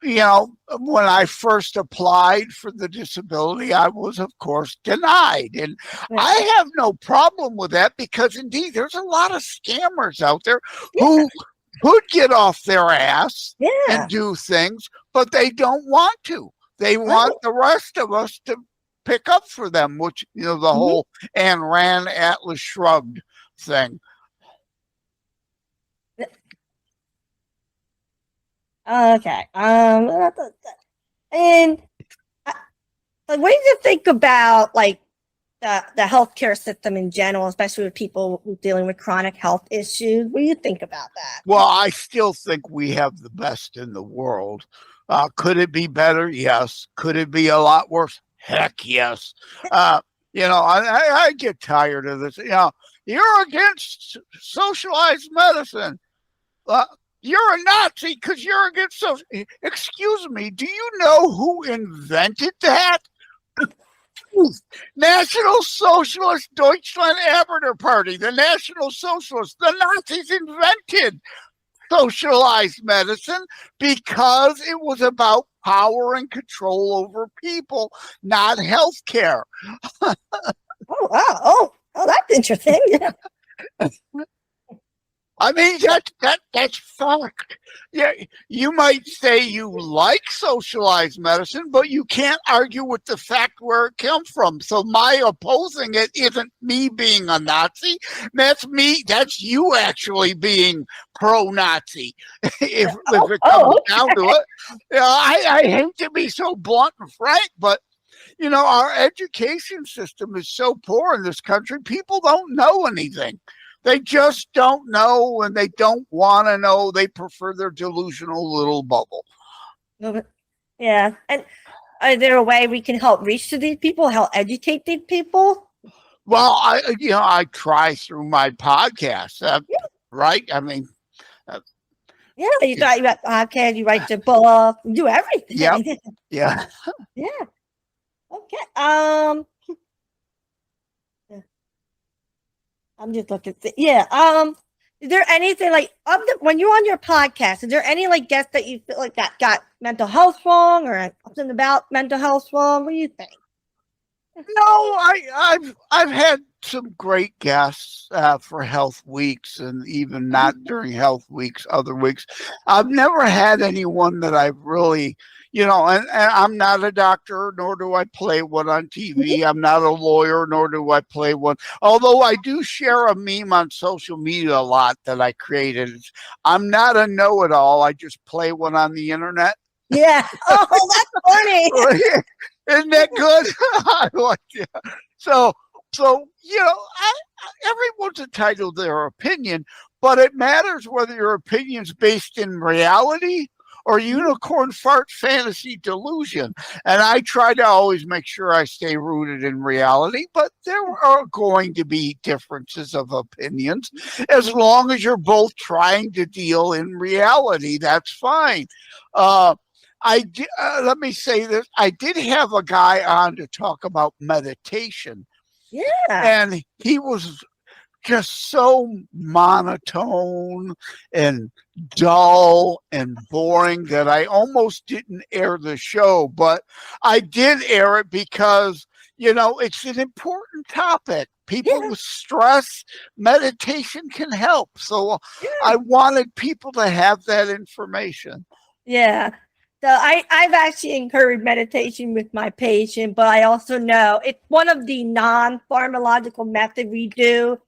when I first applied for the disability, I was, of course, denied. And I have no problem with that because, indeed, there's a lot of scammers out there who could get off their ass and do things, but they don't want to. They want the rest of us to pick up for them, which, the whole Ayn Rand Atlas Shrugged thing. Okay. And what do you think about like the healthcare system in general, especially with people dealing with chronic health issues? What do you think about that? Well, I still think we have the best in the world. Could it be better? Yes. Could it be a lot worse? Heck yes. I get tired of this. You're against socialized medicine. You're a Nazi because you're against social. Excuse me, do you know who invented that? National Socialist Deutschland Arbeiter Party, the National Socialists, the Nazis invented socialized medicine because it was about power and control over people, not health care. Oh, wow. Oh, that's interesting. Yeah. I mean, that's fact. Yeah, you might say you like socialized medicine, but you can't argue with the fact where it comes from. So my opposing it isn't me being a Nazi. That's you actually being pro-Nazi. if it comes down to it. I hate to be so blunt and frank, but our education system is so poor in this country. People don't know anything. They just don't know, and they don't want to know. They prefer their delusional little bubble. Yeah. And is there a way we can help reach to these people, help educate these people? Well, I try through my podcast, right? I mean, you got podcast, you write your book, you do everything. Yep. Yeah. Yeah. Okay. I'm just looking. Is there anything like when you're on your podcast? Is there any like guests that you feel like that got mental health wrong or something about mental health wrong? What do you think? No, I've had some great guests for health weeks, and even not during health weeks, other weeks. I've never had anyone that I've really, and I'm not a doctor, nor do I play one on TV. I'm not a lawyer, nor do I play one. Although I do share a meme on social media a lot that I created. I'm not a know-it-all. I just play one on the internet. Yeah. Oh, that's funny. Isn't that good? I like it. So everyone's entitled to their opinion, but it matters whether your opinion's based in reality or unicorn fart fantasy delusion. And I try to always make sure I stay rooted in reality, but there are going to be differences of opinions. As long as you're both trying to deal in reality, that's fine. Let me say this. I did have a guy on to talk about meditation. Yeah. And he was just so monotone and dull and boring that I almost didn't air the show. But I did air it because, it's an important topic. People with stress, meditation can help. So I wanted people to have that information. Yeah. So I've actually encouraged meditation with my patient, but I also know it's one of the non-pharmacological methods we do.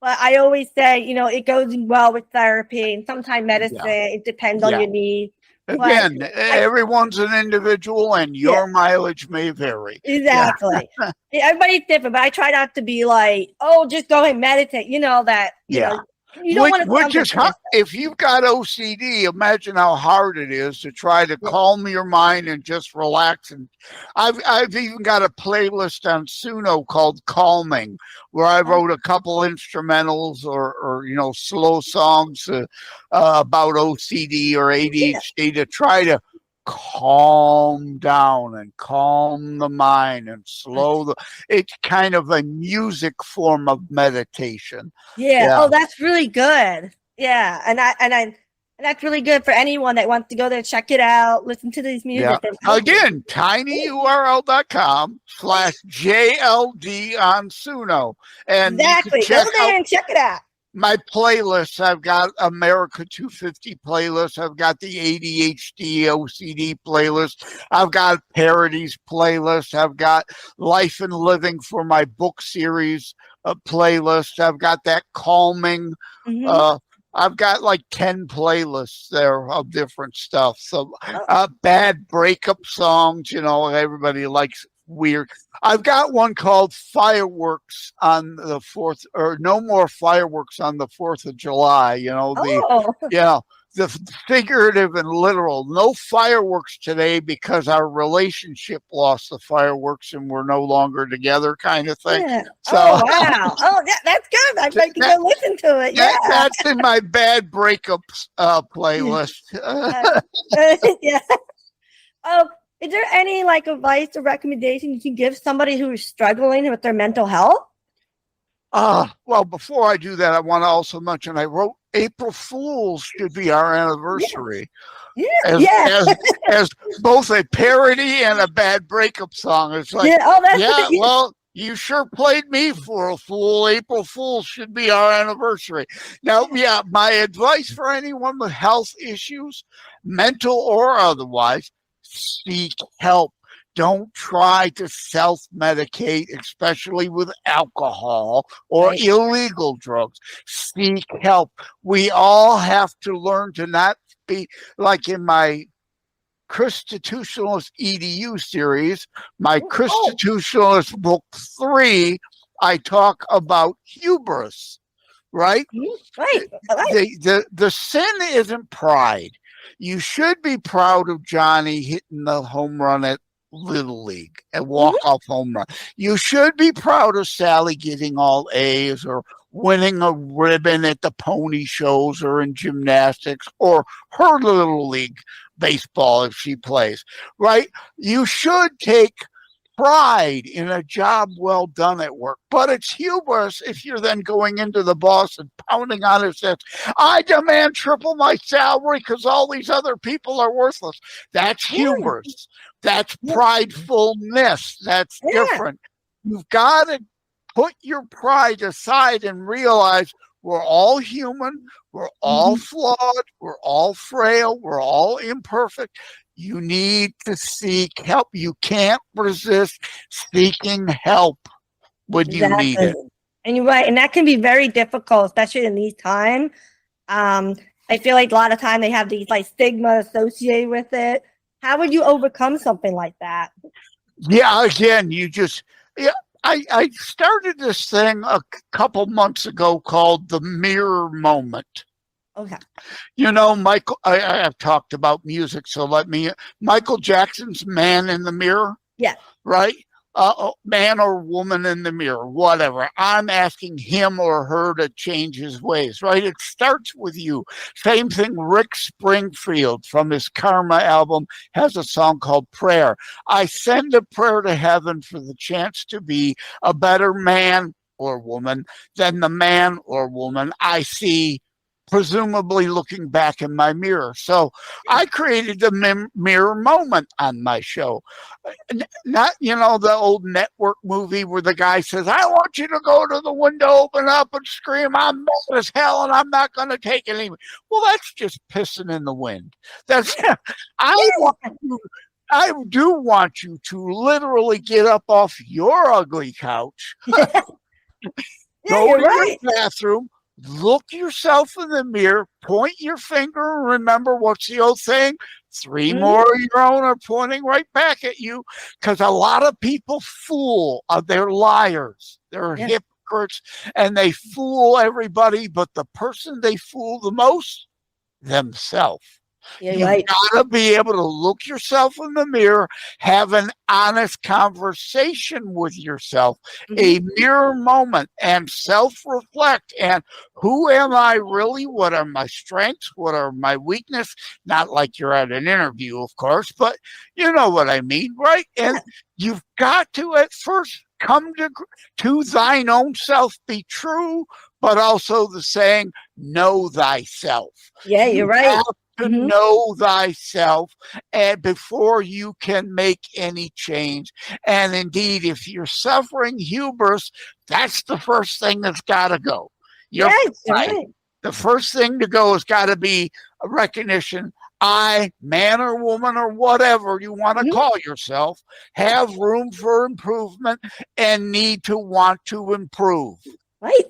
But I always say, it goes well with therapy and sometimes medicine. It depends on your needs. Again, everyone's an individual, and your mileage may vary. Exactly. Everybody's different, but I try not to be like, oh, just go and meditate. You know that. You know, you don't want to. Which is how, if you've got OCD, imagine how hard it is to try to calm your mind and just relax. And I've even got a playlist on Suno called Calming, where I wrote a couple instrumentals or slow songs about OCD or ADHD to try to calm down and calm the mind and it's kind of a music form of meditation. Oh, that's really good. And that's really good for anyone that wants to go there, check it out, listen to these music. Again, tinyurl.com/JLD on Suno. And go there and check it out. My playlists, I've got America 250 playlist. I've got the ADHD, OCD playlist. I've got parodies playlist. I've got Life and Living for my book series playlist. I've got that calming. I've got like 10 playlists there of different stuff. So bad breakup songs, everybody likes weird. I've got one called Fireworks on the 4th, or No More Fireworks on the 4th of July. The figurative and literal. No fireworks today because our relationship lost the fireworks and we're no longer together, kind of thing. So, wow. That's good. I think you can listen to it. That's in my bad breakups playlist. Is there any advice or recommendation you can give somebody who is struggling with their mental health? Well, before I do that, I want to also mention I wrote April Fools should be our anniversary. As both a parody and a bad breakup song. It's like, well, you sure played me for a fool. April Fools should be our anniversary. Now, my advice for anyone with health issues, mental or otherwise, seek help. Don't try to self-medicate, especially with alcohol or illegal drugs. Seek help. We all have to learn to not be like in my Constitutionalist EDU series, my Constitutionalist book 3, I talk about hubris, right? The sin isn't pride. You should be proud of Johnny hitting the home run at Little League and walk-off home run. You should be proud of Sally getting all A's or winning a ribbon at the pony shows or in gymnastics or her Little League baseball if she plays, right? You should take pride in a job well done at work. But it's hubris if you're then going into the boss and pounding on his chest, I demand triple my salary because all these other people are worthless. That's hubris. That's pridefulness. That's different. You've got to put your pride aside and realize we're all human. We're all flawed. We're all frail. We're all imperfect. You need to seek help. You can't resist seeking help when you need it. And you're right. And that can be very difficult, especially in these times. I feel like a lot of time they have these stigma associated with it. How would you overcome something like that? Again, I started this thing a couple months ago called the mirror moment. Okay. Michael, I've talked about music, so Michael Jackson's Man in the Mirror. Yeah. Right? Man or woman in the mirror, whatever. I'm asking him or her to change his ways, right? It starts with you. Same thing, Rick Springfield from his Karma album has a song called Prayer. I send a prayer to heaven for the chance to be a better man or woman than the man or woman I see presumably looking back in my mirror. So I created the mirror moment on my show. Not, the old network movie where the guy says, I want you to go to the window, open up and scream, I'm mad as hell and I'm not going to take it anymore. Well, that's just pissing in the wind. I do want you to literally get up off your ugly couch, go to your bathroom, look yourself in the mirror, point your finger, and remember what's the old saying? Three more of your own are pointing right back at you, because a lot of people fool. They're liars. They're hypocrites, and they fool everybody. But the person they fool the most, themselves. You gotta be able to look yourself in the mirror, have an honest conversation with yourself, a mirror moment, and self-reflect. And who am I really? What are my strengths? What are my weaknesses? Not like you're at an interview, of course, but you know what I mean, right? And you've got to at first come to thine own self be true, but also the saying, know thyself. Yeah, you're right. To know thyself, and before you can make any change. And indeed, if you're suffering hubris, that's the first thing that's got to go. Right. The first thing to go has got to be a recognition. I, man or woman or whatever you want to call yourself, have room for improvement and need to want to improve. Right.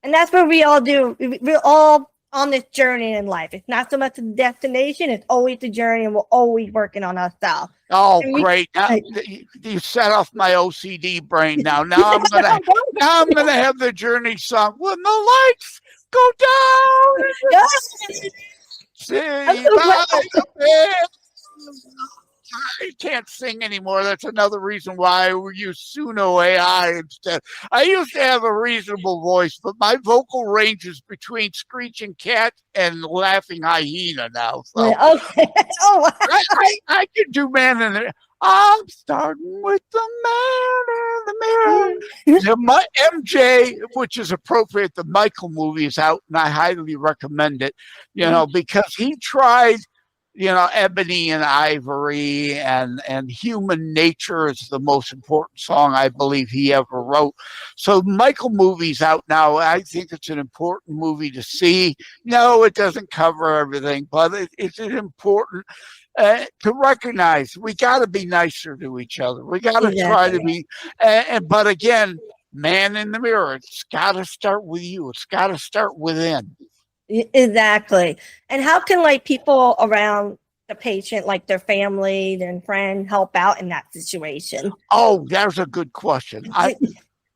And that's what we all do. We're all on this journey in life. It's not so much the destination, it's always the journey, and we're always working on ourselves. Oh, great. Now, you set off my OCD brain now. Now I'm gonna have the journey song. When the lights go down. I can't sing anymore. That's another reason why I use Suno AI instead. I used to have a reasonable voice, but my vocal range is between screeching cat and laughing hyena now. So I can do man in the. I'm starting with the man in the mirror. MJ, which is appropriate. The Michael movie is out, and I highly recommend it. Because he tried. Ebony and Ivory and Human Nature is the most important song I believe he ever wrote. So Michael movie's out now. I think it's an important movie to see. No, it doesn't cover everything, but it's important to recognize we got to be nicer to each other. We got to try to be, but again, man in the mirror, it's got to start with you. It's got to start within. Exactly. And how can people around the patient, like their family, their friend, help out in that situation? Oh, that's a good question. I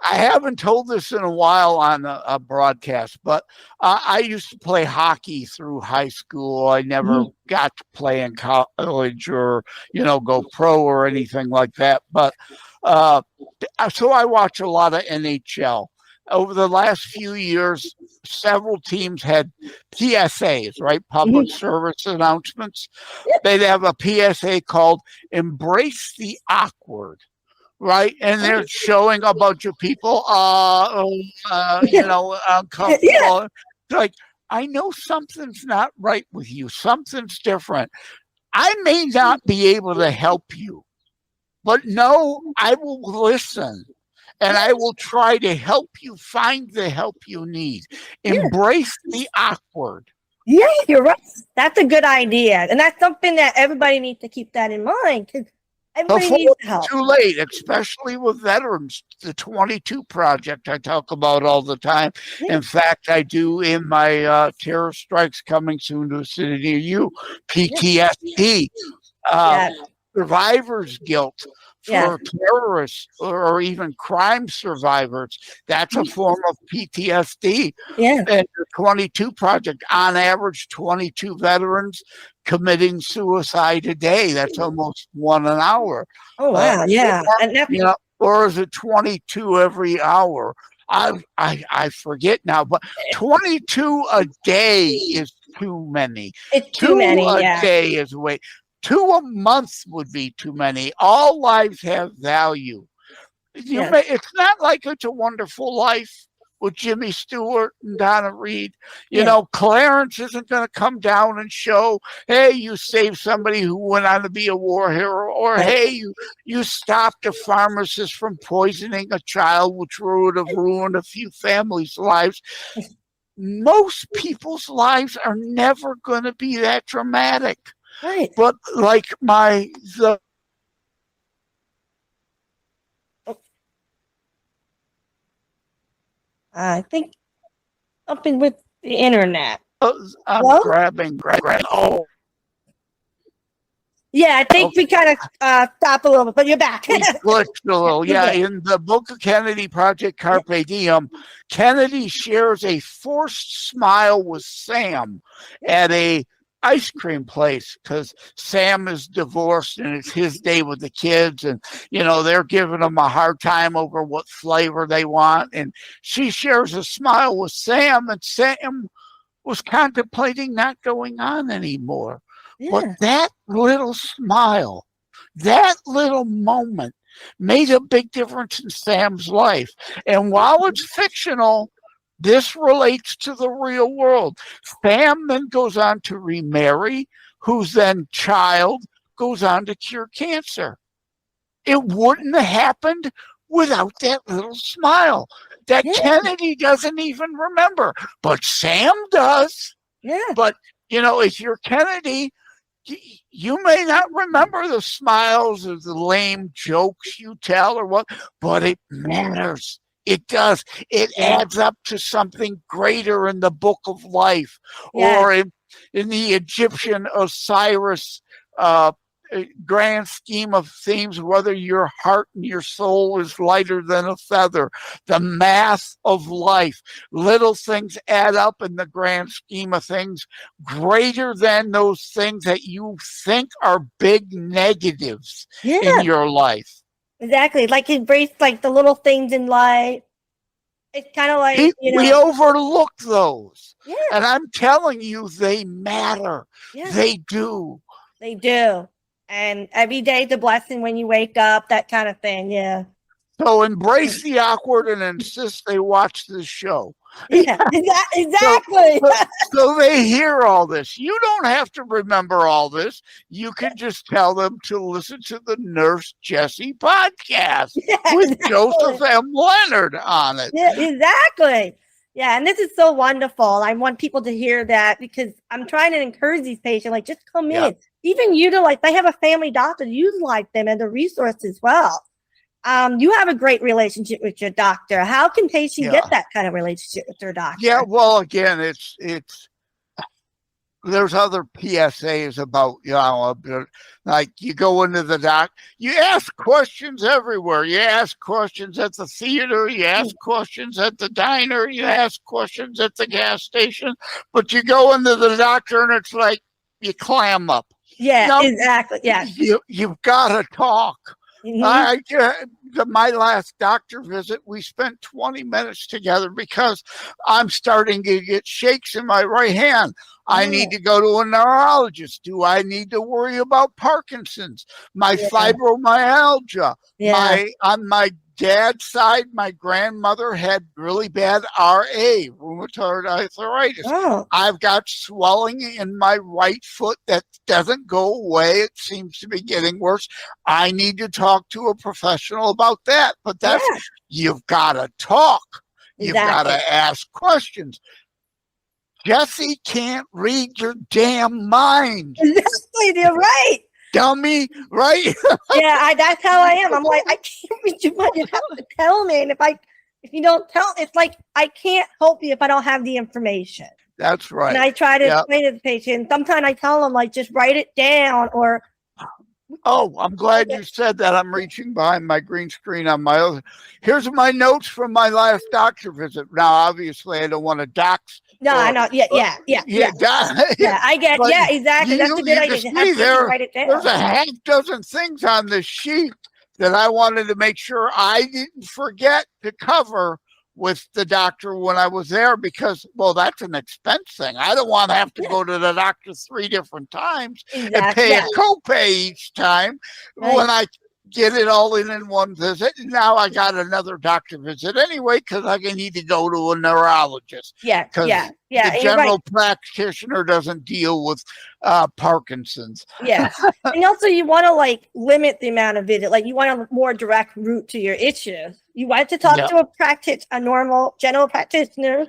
haven't told this in a while on a broadcast, but I used to play hockey through high school. I never got to play in college or, go pro or anything like that. But so I watch a lot of NHL. Over the last few years, several teams had PSAs, right? Public service announcements. They'd have a PSA called Embrace the Awkward, right? And they're showing a bunch of people, uncomfortable. Like, I know something's not right with you. Something's different. I may not be able to help you, but no, I will listen. And I will try to help you find the help you need. Embrace the awkward. Yeah, you're right. That's a good idea. And that's something that everybody needs to keep that in mind. Because everybody needs help. Too late, especially with veterans. The 22 Project I talk about all the time. In fact, I do in my Terror Strikes Coming Soon to a City Near You, PTSD, survivor's guilt. For terrorists or even crime survivors, that's a form of PTSD. And the 22 Project, on average, 22 veterans committing suicide a day. That's almost one an hour. Oh, wow. Or is it 22 every hour? I forget now, but 22 a day is too many. It's too many. A day is way. 2 a month would be too many. All lives have value. It's not like It's a Wonderful Life with Jimmy Stewart and Donna Reed. Clarence isn't going to come down and show, hey, you saved somebody who went on to be a war hero, or hey, you stopped a pharmacist from poisoning a child, which would have ruined a few families' lives. Most people's lives are never going to be that dramatic. Right. But like I think something with the internet. I'm grabbing. Oh, Yeah, I think we kind of stopped a little bit, but you're back. We glitched a little. Yeah, in the book of Kennedy, Project Carpe Diem, Kennedy shares a forced smile with Sam at a ice cream place because Sam is divorced and it's his day with the kids, and they're giving him a hard time over what flavor they want, and she shares a smile with Sam, and Sam was contemplating not going on anymore. But that little smile, that little moment made a big difference in Sam's life. And while it's fictional, this relates to the real world. Sam then goes on to remarry, whose then child goes on to cure cancer. It wouldn't have happened without that little smile that Kennedy doesn't even remember, but Sam does. Yeah. But, if you're Kennedy, you may not remember the smiles or the lame jokes you tell or what, but it matters. It does. It adds up to something greater in the book of life, or in the Egyptian Osiris grand scheme of things, whether your heart and your soul is lighter than a feather. The math of life. Little things add up in the grand scheme of things, greater than those things that you think are big negatives in your life. Exactly. Like embrace like the little things in life. It's kind of like, we overlook those. Yeah. And I'm telling you, they matter. Yeah. They do. They do. And every day is a blessing when you wake up, that kind of thing. Yeah. So embrace the awkward and insist they watch this show. Yeah, exactly. So they hear all this. You don't have to remember all this. You can just tell them to listen to the Nurse Jessie podcast with Joseph M. Leonard on it. Yeah, exactly. Yeah, and this is so wonderful. I want people to hear that because I'm trying to encourage these patients, like, just come in. Even utilize, they have a family doctor, utilize them as a resource as well. You have a great relationship with your doctor. How can patients get that kind of relationship with their doctor? Yeah, well, again, it's there's other PSAs about, like you go into the doc, you ask questions everywhere. You ask questions at the theater, you ask questions at the diner, you ask questions at the gas station, but you go into the doctor and it's like you clam up. Yeah, exactly. Yeah. You've got to talk. Mm-hmm. My last doctor visit, we spent 20 minutes together because I'm starting to get shakes in my right hand. I need to go to a neurologist. Do I need to worry about Parkinson's? My fibromyalgia. On my dad's side, my grandmother had really bad RA, rheumatoid arthritis. I've got swelling in my right foot that doesn't go away. It seems to be getting worse. I need to talk to a professional about that. But that's, you've got to talk. You've got to ask questions. Jessie can't read your damn mind. Exactly, you're right. Dummy, right? Yeah, that's how I am. I'm like, I can't read your mind. You have to tell me. And if you don't tell, it's like I can't help you if I don't have the information. That's right. And I try to explain to the patient. Sometimes I tell them, like, just write it down or. Oh, I'm glad you said that. I'm reaching behind my green screen on my other. Here's my notes from my last doctor visit. Now, obviously, I don't want to dox. No, I know. Yeah, I get. Yeah, exactly. That's a good idea. There's a half dozen things on this sheet that I wanted to make sure I didn't forget to cover with the doctor when I was there because, well, that's an expense thing. I don't want to have to go to the doctor 3 different times and pay a copay each time when I get it all in one visit. And now I got another doctor visit anyway because I need to go to a neurologist. The general practitioner doesn't deal with Parkinson's. Yeah. And also you want to like limit the amount of visit. Like you want a more direct route to your issues. You want to talk to a normal general practitioner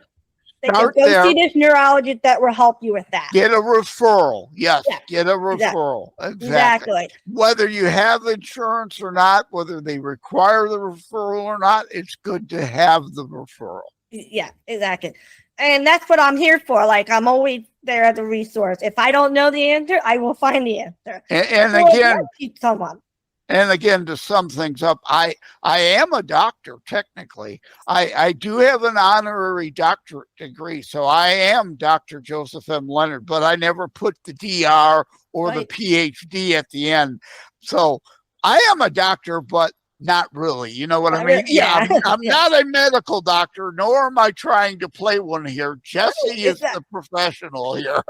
they can Start go there. see this neurologist that will help you with that. Get a referral. Yes, Yeah, get a referral. Exactly. Whether you have insurance or not, whether they require the referral or not, it's good to have the referral. Yeah, exactly. And that's what I'm here for. Like, I'm always there as a resource. If I don't know the answer, I will find the answer. And Or again, teach someone. And again, to sum things up, I am a doctor, technically. I do have an honorary doctorate degree, so I am Dr. Joseph M. Leonard, but I never put the DR or the PhD at the end. So I am a doctor, but not really. You know what I mean? Yeah. I'm not a medical doctor, nor am I trying to play one here. Jesse is the professional here.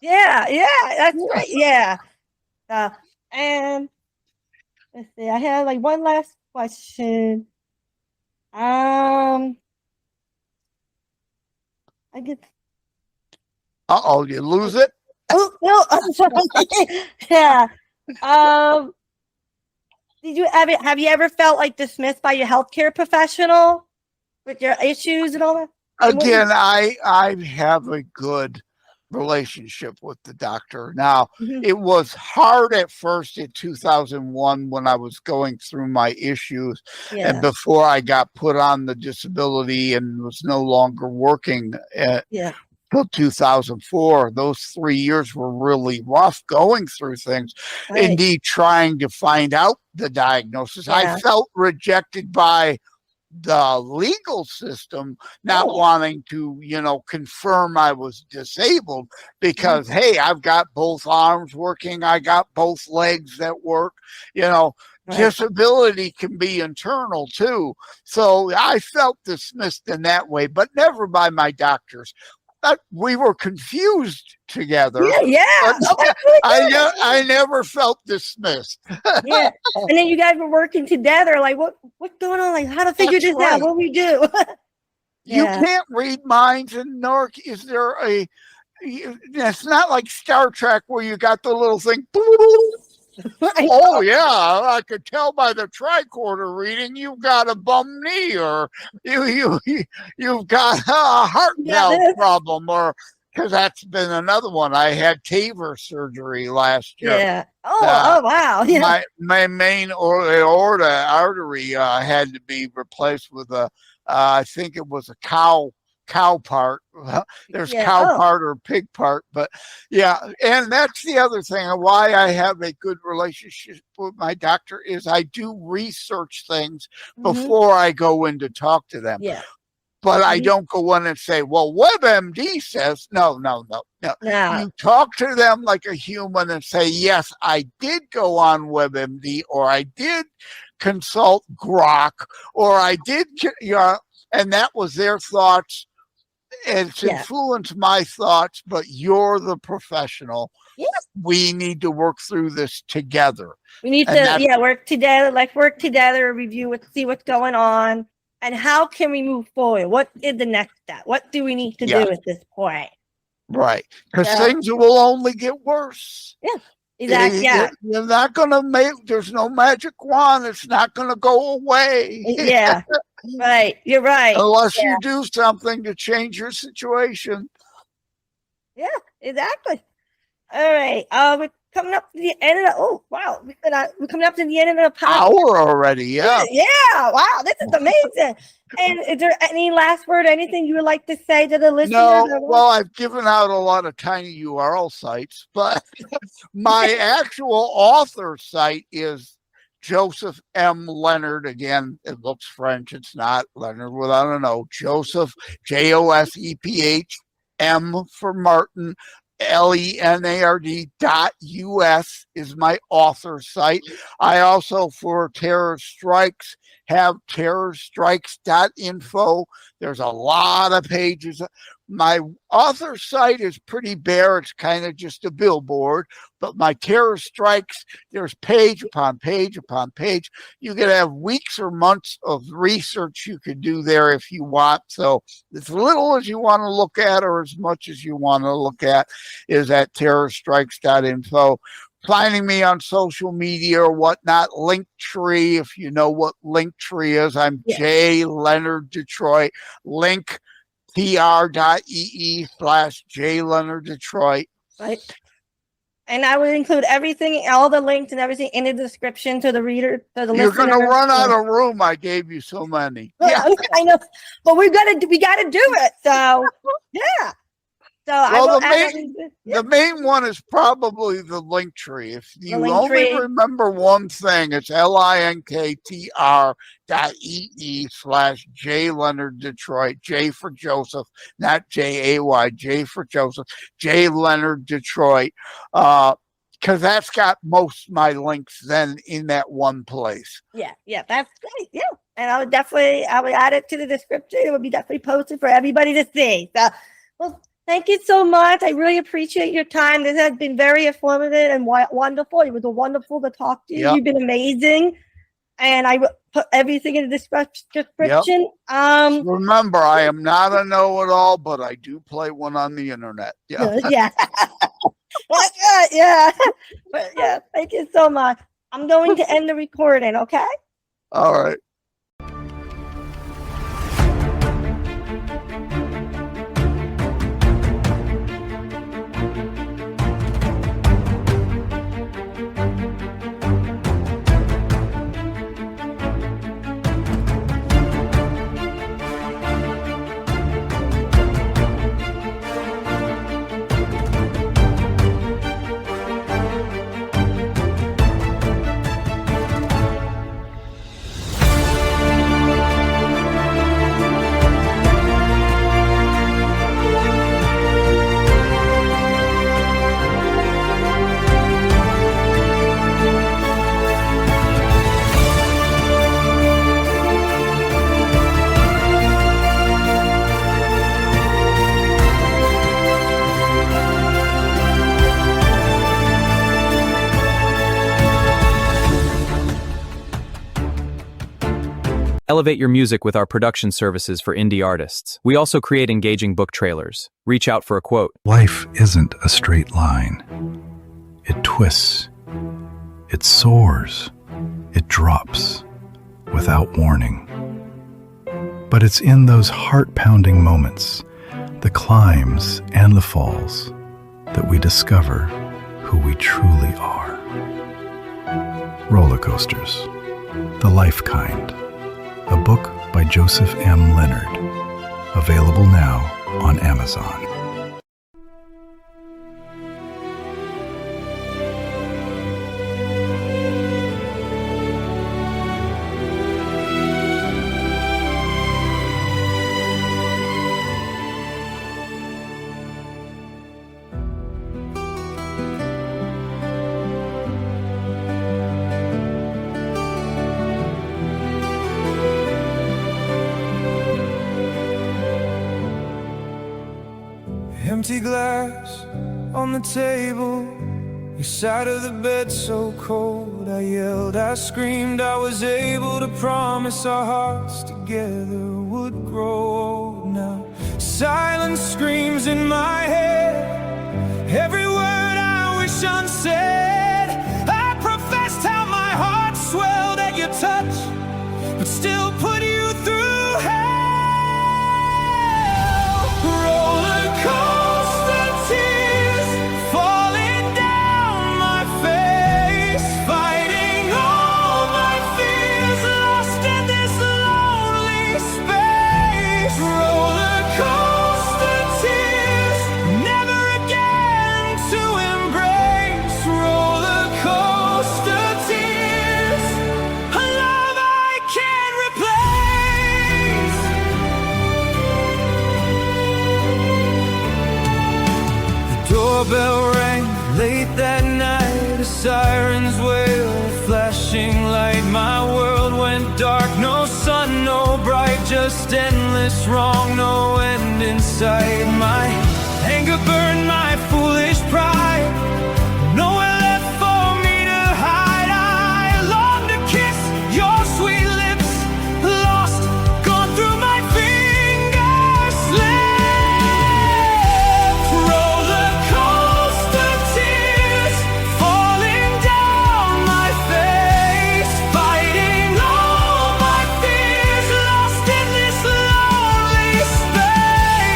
Yeah, that's right. Yeah. And let's see, I have like one last question. I get. You lose it? Oh no! I'm sorry. Yeah. Have you ever felt like dismissed by your healthcare professional with your issues and all that? Again, I have a good relationship with the doctor. Now, it was hard at first in 2001 when I was going through my issues and before I got put on the disability and was no longer working till 2004. Those 3 years were really rough going through things. Indeed, trying to find out the diagnosis. I felt rejected by the legal system, not wanting to, confirm I was disabled because, hey, I've got both arms working. I got both legs that work. Disability can be internal too. So I felt dismissed in that way, but never by my doctors. We were confused together. I never felt dismissed. And then you guys were working together. Like, what's going on? Like, how to figure this out? What we do? You can't read minds, and nor is there it's not like Star Trek where you got the little thing. Oh yeah, I could tell by the tricorder reading you've got a bum knee, or you've got a heart valve problem, or because that's been another one. I had TAVR surgery last year. Yeah. Oh wow. Yeah. My main aorta artery had to be replaced with I think it was a cow part. There's cow part or pig part, but and that's the other thing why I have a good relationship with my doctor is I do research things before I go in to talk to them. But I don't go in and say, well, WebMD says no. You talk to them like a human and say, yes, I did go on WebMD, or I did consult Grok, or I did and that was their thoughts. It's influenced my thoughts, but you're the professional. We need to work through this together. We need to work together, review it, see what's going on, and how can we move forward? What is the next step? What do we need to do at this point? Right, because things will only get worse. Exactly. You're not gonna there's no magic wand. It's not gonna go away. Right. You're right. Unless you do something to change your situation. Yeah, exactly. All right. We're coming up to the end of we're coming up to the end of the podcast. Hour already, yeah. Wow, this is amazing. And is there any last word, anything you would like to say to the listeners? No, well, I've given out a lot of tiny URL sites, but my actual author site is Joseph M. Leonard. Again, it looks French. It's not Leonard without an O. Joseph, JOSEPH, M for Martin, LENARD.US is my author site. I also, for Terror Strikes, have terrorstrikes.info. There's a lot of pages. My author site is pretty bare. It's kind of just a billboard. But my Terror Strikes, there's page upon page upon page. You could have weeks or months of research you could do there if you want. So as little as you want to look at or as much as you want to look at is at terrorstrikes.info. Finding me on social media or whatnot, Linktree, if you know what Linktree is. I'm J. Leonard Detroit. Link tr.ee/jleonarddetroit. Right. And I would include everything, all the links and everything in the description to the reader, to the You're listener. going to run out of room. I gave you so many. Yeah, I know, but we got to do it. So yeah. So well, the main one is probably the link tree. If you only remember one thing, it's linktr.ee/jleonarddetroit. J for Joseph, not Jay. J for Joseph. J Leonard Detroit. Because that's got most of my links then in that one place. Yeah, that's great. Yeah, and I would add it to the description. It would be definitely posted for everybody to see. So, well, thank you so much. I really appreciate your time. This has been very informative and wonderful. It was wonderful to talk to you. Yep. You've been amazing. And I will put everything in the description. Yep. Remember, I am not a know-it-all, but I do play one on the internet. Yeah. Yeah. Yeah. But yeah, thank you so much. I'm going to end the recording, okay? All right. Elevate your music with our production services for indie artists. We also create engaging book trailers. Reach out for a quote. Life isn't a straight line. It twists. It soars. It drops without warning. But it's in those heart-pounding moments, the climbs and the falls, that we discover who we truly are. Roller Coasters, The Life Kind. A book by Joseph M. Leonard. Available now on Amazon. Empty glass on the table, your side of the bed so cold. I yelled, I screamed, I was able to promise our hearts together would grow old. Now silence screams in my head, every word I wish unsaid. I professed how my heart swelled at your touch, but still put you through hell. Roller coaster tears falling down my face, fighting all my fears, lost in this lonely space. Roller coaster tears, never again to embrace. Roller coaster tears, a love I can't replace. The doorbell rang late that night, a siren's wail, flashing light. My world went dark, no sun, no bright, just endless wrong, no end in sight. My anger burned my foolish pride, nowhere left for me to hide. I longed to kiss your sweet lips, lost, gone through my fingers, slipped. Roller coaster tears falling down my face, fighting all my fears, lost in this lonely space.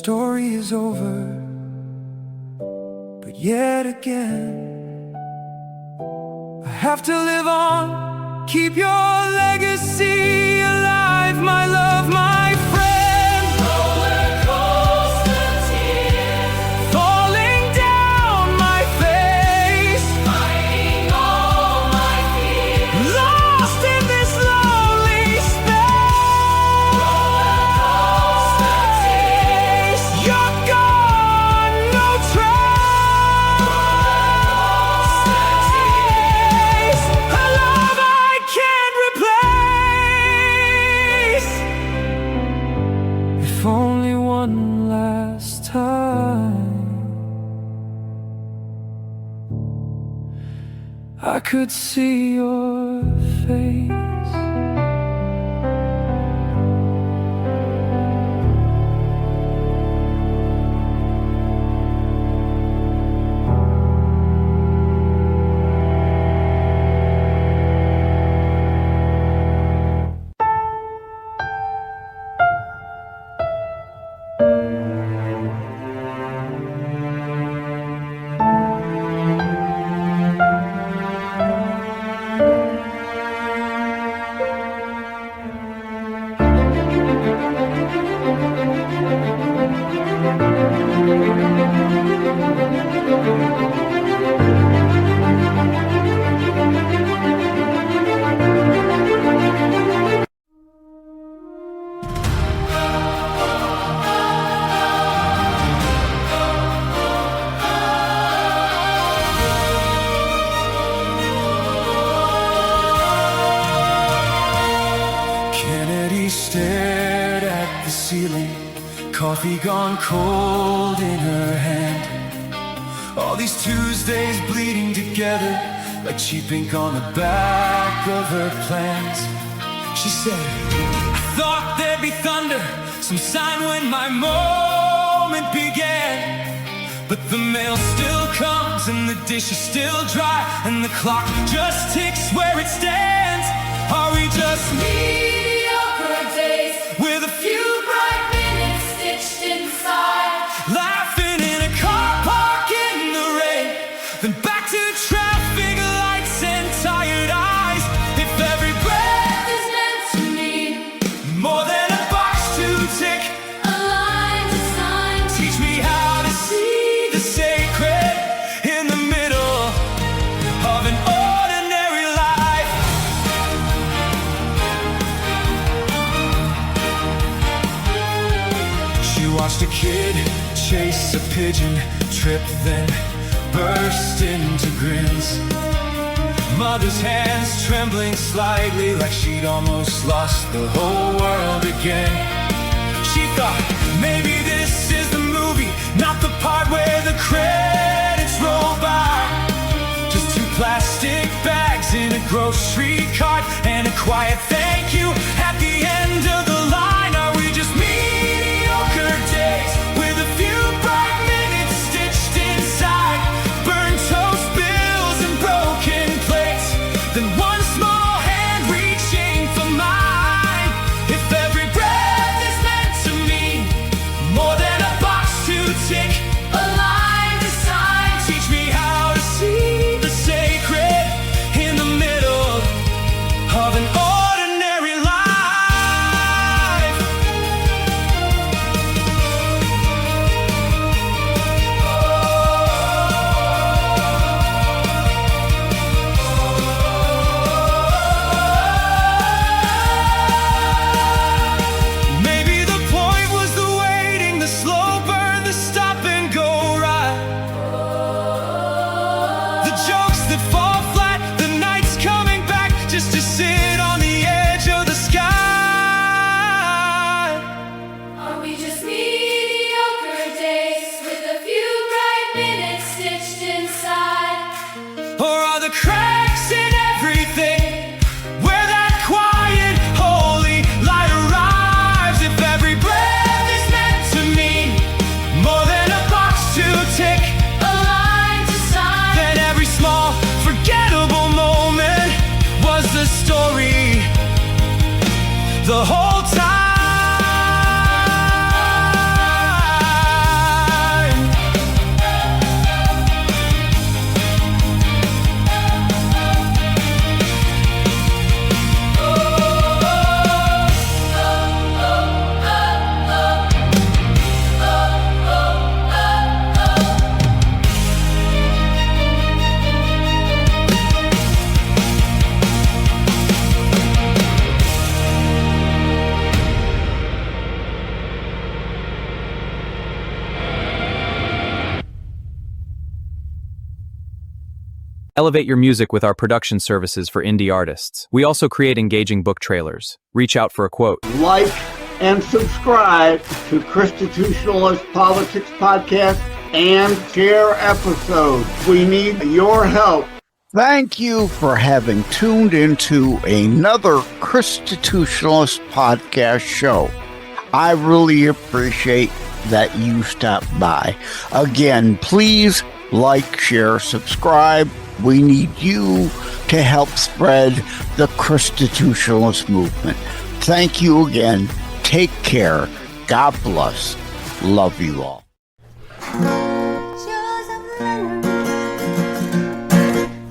story is over. But yet again, I have to live on, keep your legacy alive, my love, my friend. Roller coaster tears falling down my face, fighting all my fears, lost in this lonely space. Roller coaster tears, you're gone, no trace. Roller coaster tears, a love I can't replace. If only one last time I could see your face. Kennedy stared at the ceiling, coffee gone cold in her hand. All these Tuesdays bleeding together like cheap ink on the back of her plans. She said, I thought there'd be thunder, some sign when my moment began. But the mail still comes and the dish is still dry, and the clock just ticks where it stands. Are we just mediocre days with a few bright minutes stitched inside, laughing in a car park in the rain, then back to traffic lights and tired eyes? If every breath is meant to mean more than a box to tick, a line to sign, teach me how to see the sacred in the middle of an ordinary life. She watched a kid chase a pigeon, trip, then burst into grins. Mother's hands trembling slightly, like she'd almost lost the whole world again. She thought, maybe this is the movie, not the part where the credits roll by. Just two plastic bags in a grocery cart and a quiet thank you at the end of the line. Are we just mediocre days with a few bright minutes stitched inside, burned toast bills and broken plates, then one small hand reaching for mine? If every breath is meant to mean more than a box to tick, a line to sign, teach me how to see the sacred in the middle of an ordinary life. Maybe the point was the waiting, the slow burn, the stop and go ride, the jokes that fall flat, the nights coming back just to sit on the edge of the sky. Are we just mediocre days with a few bright minutes stitched inside? Or are the cracks in everything where that quiet, holy light arrives? If every breath is meant to mean more than a box to tick, A line to sign, then every small, forgettable moment was the story the whole time. Elevate your music with our production services for indie artists. We also create engaging book trailers. Reach out for a quote. Like and subscribe to Constitutionalist Politics Podcast and share episodes. We need your help. Thank you for having tuned into another Constitutionalist Podcast show. I really appreciate that you stopped by. Again, please like, share, subscribe. We need you to help spread the Constitutionalist movement. Thank you again. Take care. God bless. Love you all.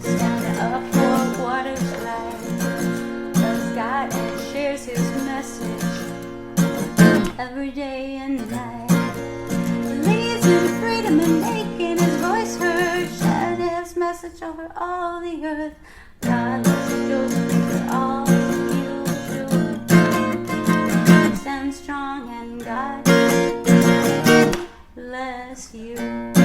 Stand up for what is right. Loves God and shares his message every day and night. Believes in freedom and making his voice heard. Shared his message over all the earth. God loves you for all you do. Stand strong and God bless you.